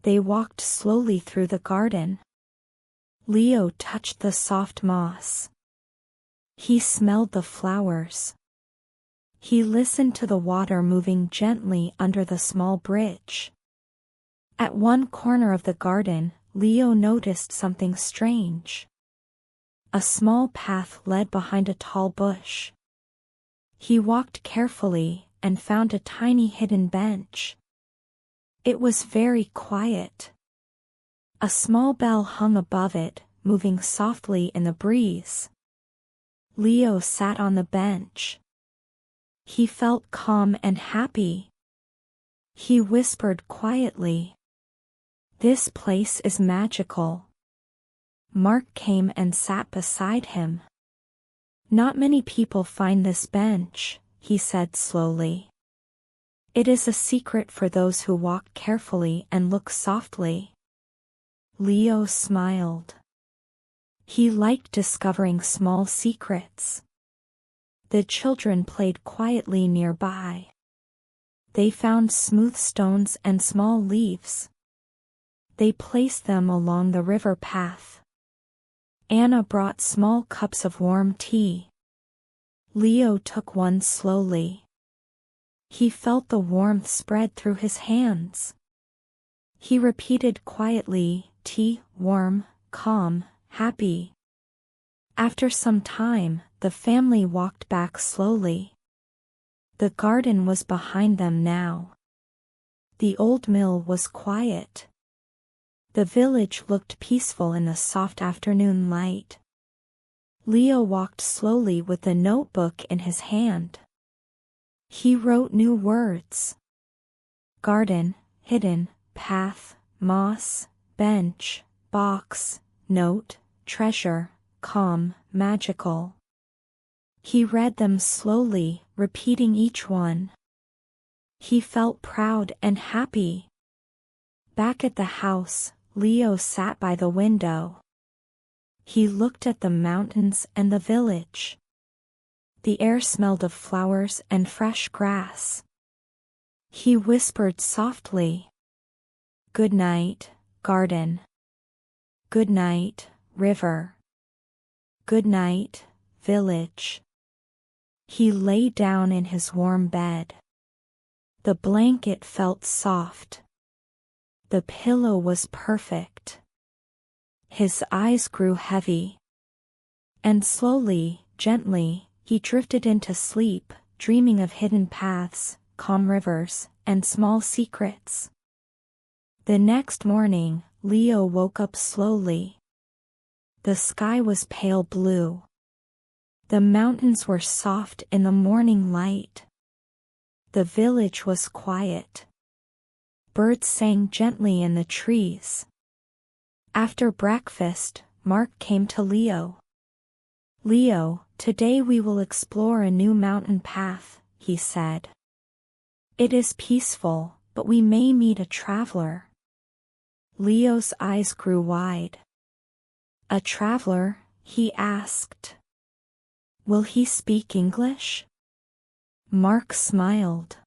They walked slowly through the garden. Leo touched the soft moss. He smelled the flowers. He listened to the water moving gently under the small bridge. At one corner of the garden, Leo noticed something strange. A small path led behind a tall bush. He walked carefully and found a tiny hidden bench. It was very quiet. A small bell hung above it, moving softly in the breeze. Leo sat on the bench. He felt calm and happy. He whispered quietly, "This place is magical." Mark came and sat beside him. "Not many people find this bench," he said slowly. "It is a secret for those who walk carefully and look softly." Leo smiled. He liked discovering small secrets. The children played quietly nearby. They found smooth stones and small leaves. They placed them along the river path. Anna brought small cups of warm tea. Leo took one slowly. He felt the warmth spread through his hands. He repeated quietly, "Tea, warm, calm, happy." After some time, the family walked back slowly. The garden was behind them now. The old mill was quiet. The village looked peaceful in the soft afternoon light. Leo walked slowly with the notebook in his hand. He wrote new words. Garden, hidden, path, moss, bench, box, note, treasure, calm, magical. He read them slowly, repeating each one. He felt proud and happy. Back at the house, Leo sat by the window. He looked at the mountains and the village. The air smelled of flowers and fresh grass. He whispered softly, "Good night, garden. Good night, river. Good night, village." He lay down in his warm bed. The blanket felt soft. The pillow was perfect. His eyes grew heavy. And slowly, gently, he drifted into sleep, dreaming of hidden paths, calm rivers, and small secrets. The next morning, Leo woke up slowly. The sky was pale blue. The mountains were soft in the morning light. The village was quiet. Birds sang gently in the trees. After breakfast, Mark came to Leo. "Leo, today we will explore a new mountain path," he said. "It is peaceful, but we may meet a traveler." Leo's eyes grew wide. "A traveler?" he asked. "Will he speak English?" Mark smiled.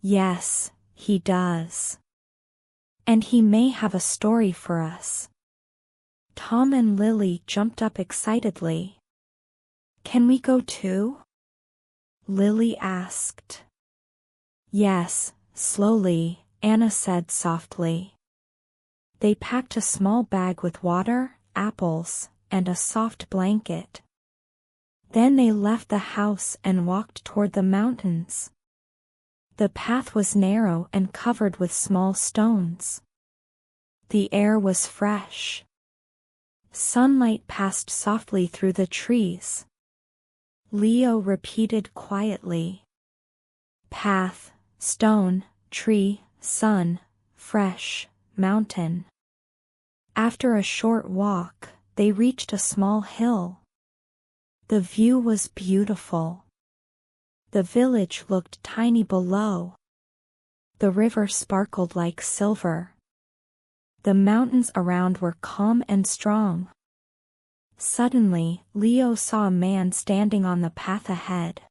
"Yes, he does. And he may have a story for us." Tom and Lily jumped up excitedly. "Can we go too?" Lily asked. "Yes," slowly, Anna said softly. They packed a small bag with water, apples, and a soft blanket. Then they left the house and walked toward the mountains. The path was narrow and covered with small stones. The air was fresh. Sunlight passed softly through the trees. Leo repeated quietly. Path, stone, tree, sun, fresh, mountain. After a short walk, they reached a small hill. The view was beautiful. The village looked tiny below. The river sparkled like silver. The mountains around were calm and strong. Suddenly, Leo saw a man standing on the path ahead.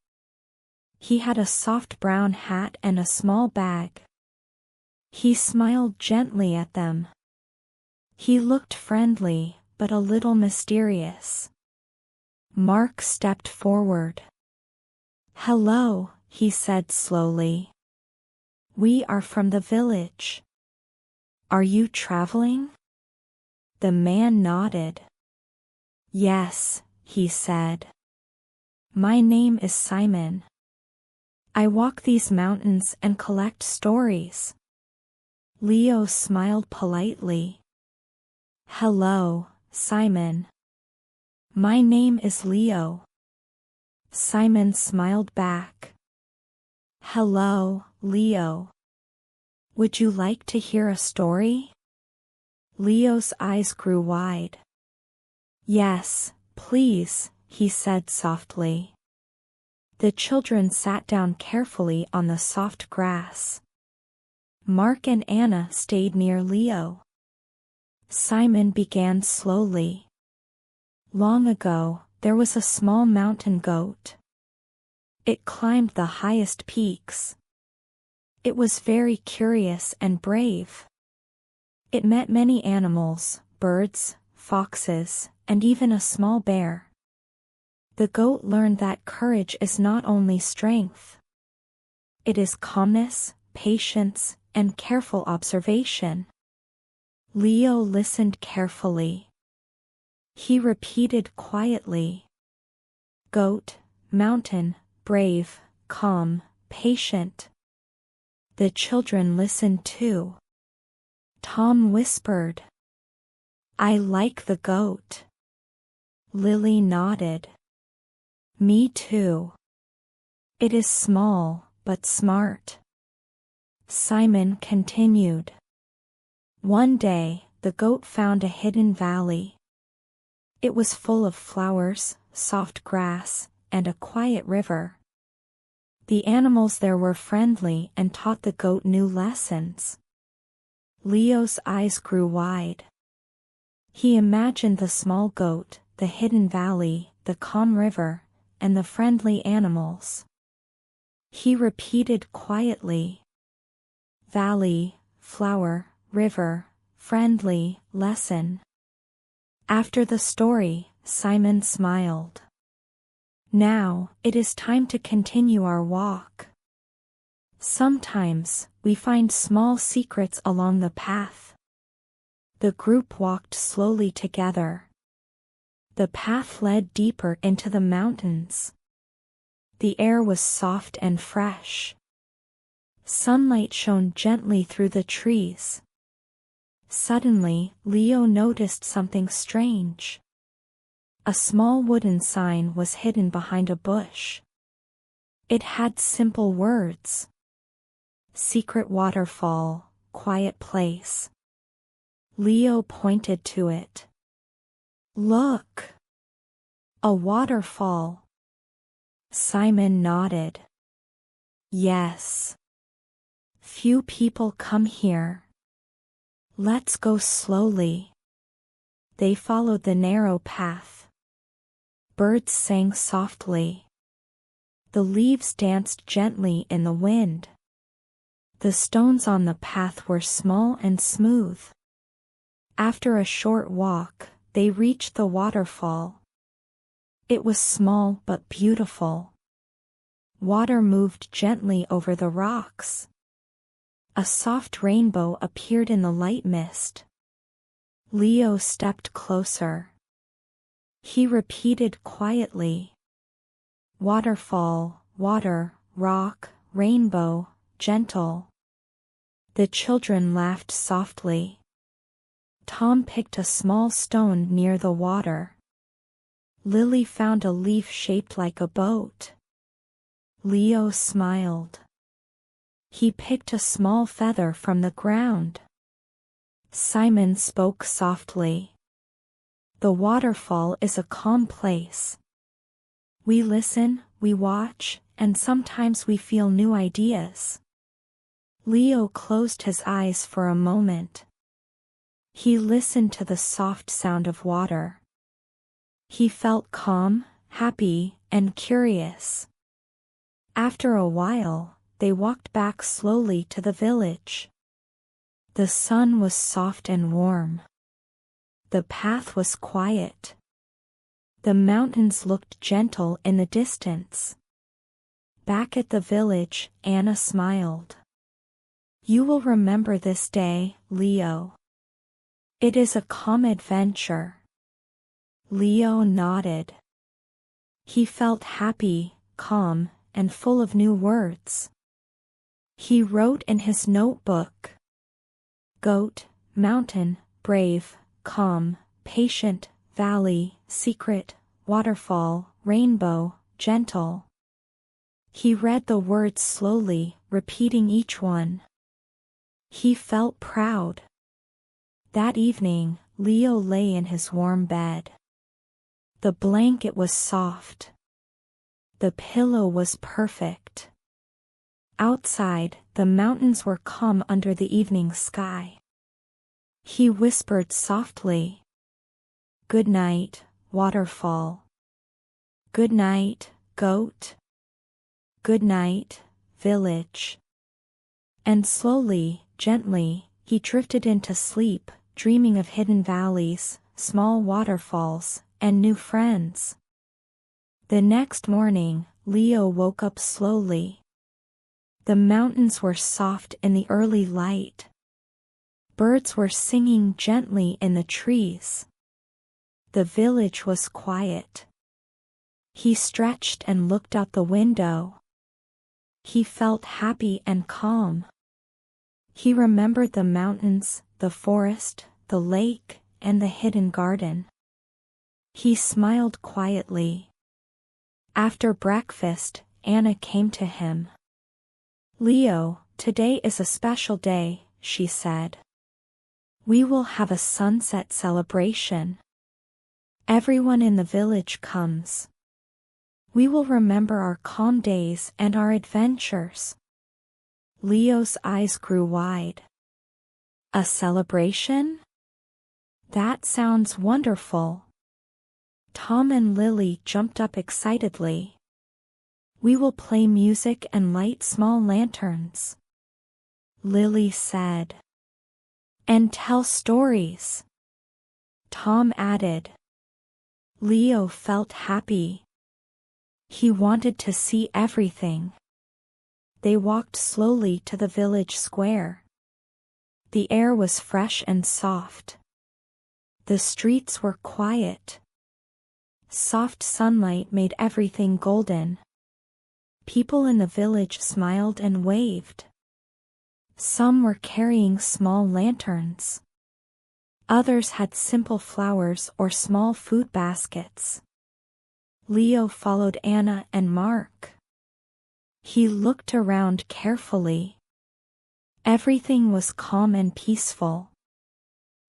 He had a soft brown hat and a small bag. He smiled gently at them. He looked friendly, but a little mysterious. Mark stepped forward. "Hello," he said slowly. "We are from the village. Are you traveling?" The man nodded. "Yes," he said. "My name is Simon. I walk these mountains and collect stories." Leo smiled politely. "Hello, Simon. My name is Leo." Simon smiled back. "Hello, Leo. Would you like to hear a story?" Leo's eyes grew wide. "Yes, please," he said softly. The children sat down carefully on the soft grass. Mark and Anna stayed near Leo. Simon began slowly. Long ago, there was a small mountain goat. It climbed the highest peaks. It was very curious and brave. It met many animals, birds, foxes, and even a small bear. The goat learned that courage is not only strength. It is calmness, patience, and careful observation. Leo listened carefully. He repeated quietly. Goat, mountain, brave, calm, patient. The children listened too. Tom whispered, "I like the goat." Lily nodded. "Me too. It is small, but smart." Simon continued. One day, the goat found a hidden valley. It was full of flowers, soft grass, and a quiet river. The animals there were friendly and taught the goat new lessons. Leo's eyes grew wide. He imagined the small goat, the hidden valley, the calm river, and the friendly animals. He repeated quietly. Valley, flower, river, friendly, lesson. After the story, Simon smiled. Now, it is time to continue our walk. Sometimes, we find small secrets along the path. The group walked slowly together. The path led deeper into the mountains. The air was soft and fresh. Sunlight shone gently through the trees. Suddenly, Leo noticed something strange. A small wooden sign was hidden behind a bush. It had simple words. Secret waterfall, quiet place. Leo pointed to it. Look! A waterfall. Simon nodded. Yes. Few people come here. Let's go slowly. They followed the narrow path. Birds sang softly. The leaves danced gently in the wind. The stones on the path were small and smooth. After a short walk, they reached the waterfall. It was small but beautiful. Water moved gently over the rocks. A soft rainbow appeared in the light mist. Leo stepped closer. He repeated quietly. Waterfall, water, rock, rainbow, gentle. The children laughed softly. Tom picked a small stone near the water. Lily found a leaf shaped like a boat. Leo smiled. He picked a small feather from the ground. Simon spoke softly. The waterfall is a calm place. We listen, we watch, and sometimes we feel new ideas. Leo closed his eyes for a moment. He listened to the soft sound of water. He felt calm, happy, and curious. After a while, they walked back slowly to the village. The sun was soft and warm. The path was quiet. The mountains looked gentle in the distance. Back at the village, Anna smiled. You will remember this day, Leo. It is a calm adventure. Leo nodded. He felt happy, calm, and full of new words. He wrote in his notebook: goat, mountain, brave, calm, patient, valley, secret, waterfall, rainbow, gentle. He read the words slowly, repeating each one. He felt proud. That evening, Leo lay in his warm bed. The blanket was soft. The pillow was perfect. Outside, the mountains were calm under the evening sky. He whispered softly, "Good night, waterfall. Good night, goat. Good night, village." And slowly, gently, he drifted into sleep, dreaming of hidden valleys, small waterfalls, and new friends. The next morning, Leo woke up slowly. The mountains were soft in the early light. Birds were singing gently in the trees. The village was quiet. He stretched and looked out the window. He felt happy and calm. He remembered the mountains, the forest, the lake, and the hidden garden. He smiled quietly. After breakfast, Anna came to him. "Leo, today is a special day," she said. "We will have a sunset celebration. Everyone in the village comes. We will remember our calm days and our adventures." Leo's eyes grew wide. "A celebration? That sounds wonderful." Tom and Lily jumped up excitedly. "We will play music and light small lanterns," Lily said. "And tell stories," Tom added. Leo felt happy. He wanted to see everything. They walked slowly to the village square. The air was fresh and soft. The streets were quiet. Soft sunlight made everything golden. People in the village smiled and waved. Some were carrying small lanterns. Others had simple flowers or small food baskets. Leo followed Anna and Mark. He looked around carefully. Everything was calm and peaceful.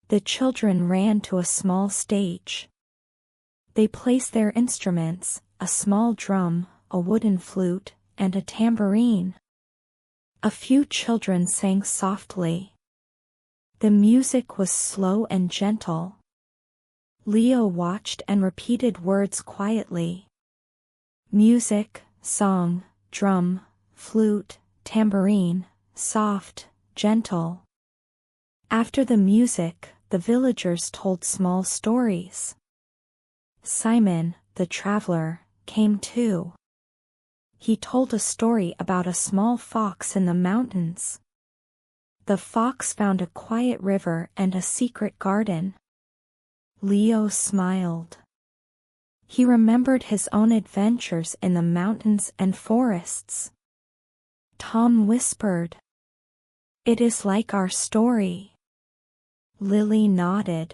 The children ran to a small stage. They placed their instruments, a small drum, a wooden flute, and a tambourine. A few children sang softly. The music was slow and gentle. Leo watched and repeated words quietly. Music, song, drum, flute, tambourine, soft, gentle. After the music, the villagers told small stories. Simon, the traveler, came too. He told a story about a small fox in the mountains. The fox found a quiet river and a secret garden. Leo smiled. He remembered his own adventures in the mountains and forests. Tom whispered, "It is like our story." Lily nodded.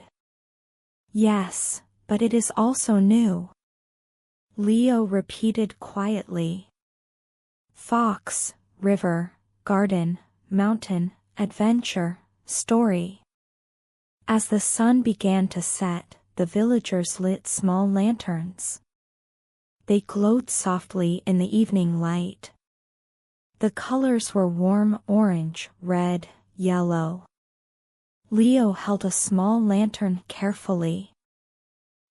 Yes, but it is also new. Leo repeated quietly. Fox, river, garden, mountain, adventure, story. As the sun began to set, the villagers lit small lanterns. They glowed softly in the evening light. The colors were warm orange, red, yellow. Leo held a small lantern carefully.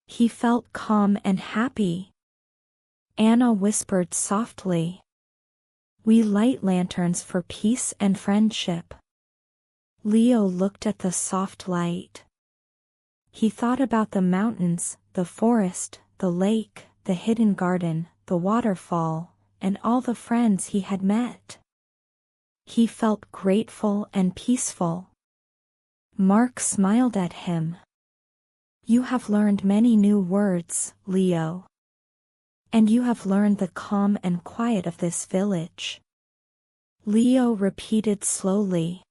He felt calm and happy. Anna whispered softly. We light lanterns for peace and friendship. Leo looked at the soft light. He thought about the mountains, the forest, the lake, the hidden garden, the waterfall, and all the friends he had met. He felt grateful and peaceful. Mark smiled at him. You have learned many new words, Leo. And you have learned the calm and quiet of this village. Leo repeated slowly.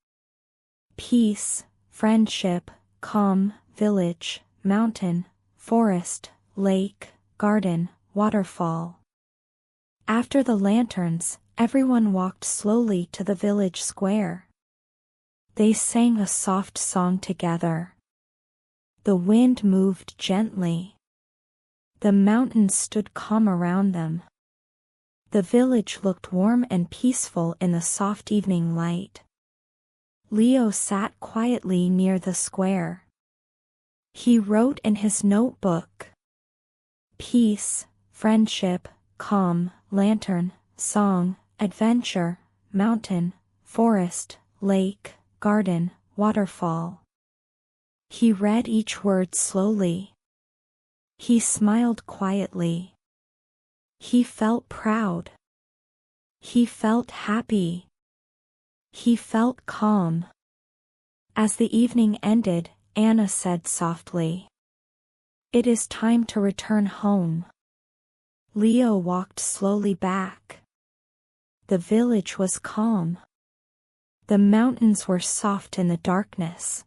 Peace, friendship, calm, village, mountain, forest, lake, garden, waterfall. After the lanterns, everyone walked slowly to the village square. They sang a soft song together. The wind moved gently. The mountains stood calm around them. The village looked warm and peaceful in the soft evening light. Leo sat quietly near the square. He wrote in his notebook. Peace, friendship, calm, lantern, song, adventure, mountain, forest, lake, garden, waterfall. He read each word slowly. He smiled quietly. He felt proud. He felt happy. He felt calm. As the evening ended, Anna said softly, It is time to return home. Leo walked slowly back. The village was calm. The mountains were soft in the darkness.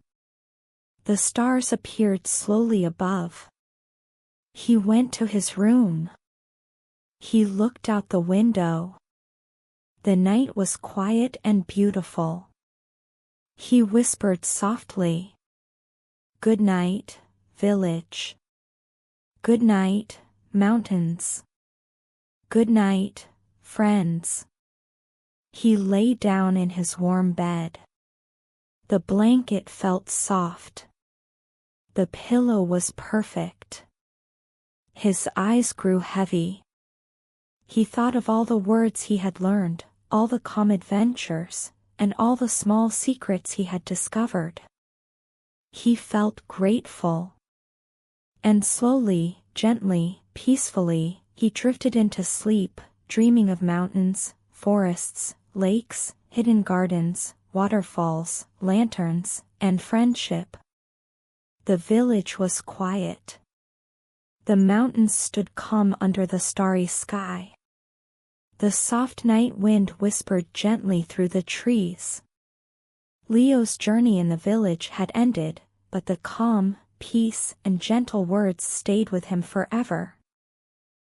The stars appeared slowly above. He went to his room. He looked out the window. The night was quiet and beautiful. He whispered softly, Good night, village. Good night, mountains. Good night, friends. He lay down in his warm bed. The blanket felt soft. The pillow was perfect. His eyes grew heavy. He thought of all the words he had learned, all the calm adventures, and all the small secrets he had discovered. He felt grateful. And slowly, gently, peacefully, he drifted into sleep, dreaming of mountains, forests, lakes, hidden gardens, waterfalls, lanterns, and friendship. The village was quiet. The mountains stood calm under the starry sky. The soft night wind whispered gently through the trees. Leo's journey in the village had ended, but the calm, peace, and gentle words stayed with him forever.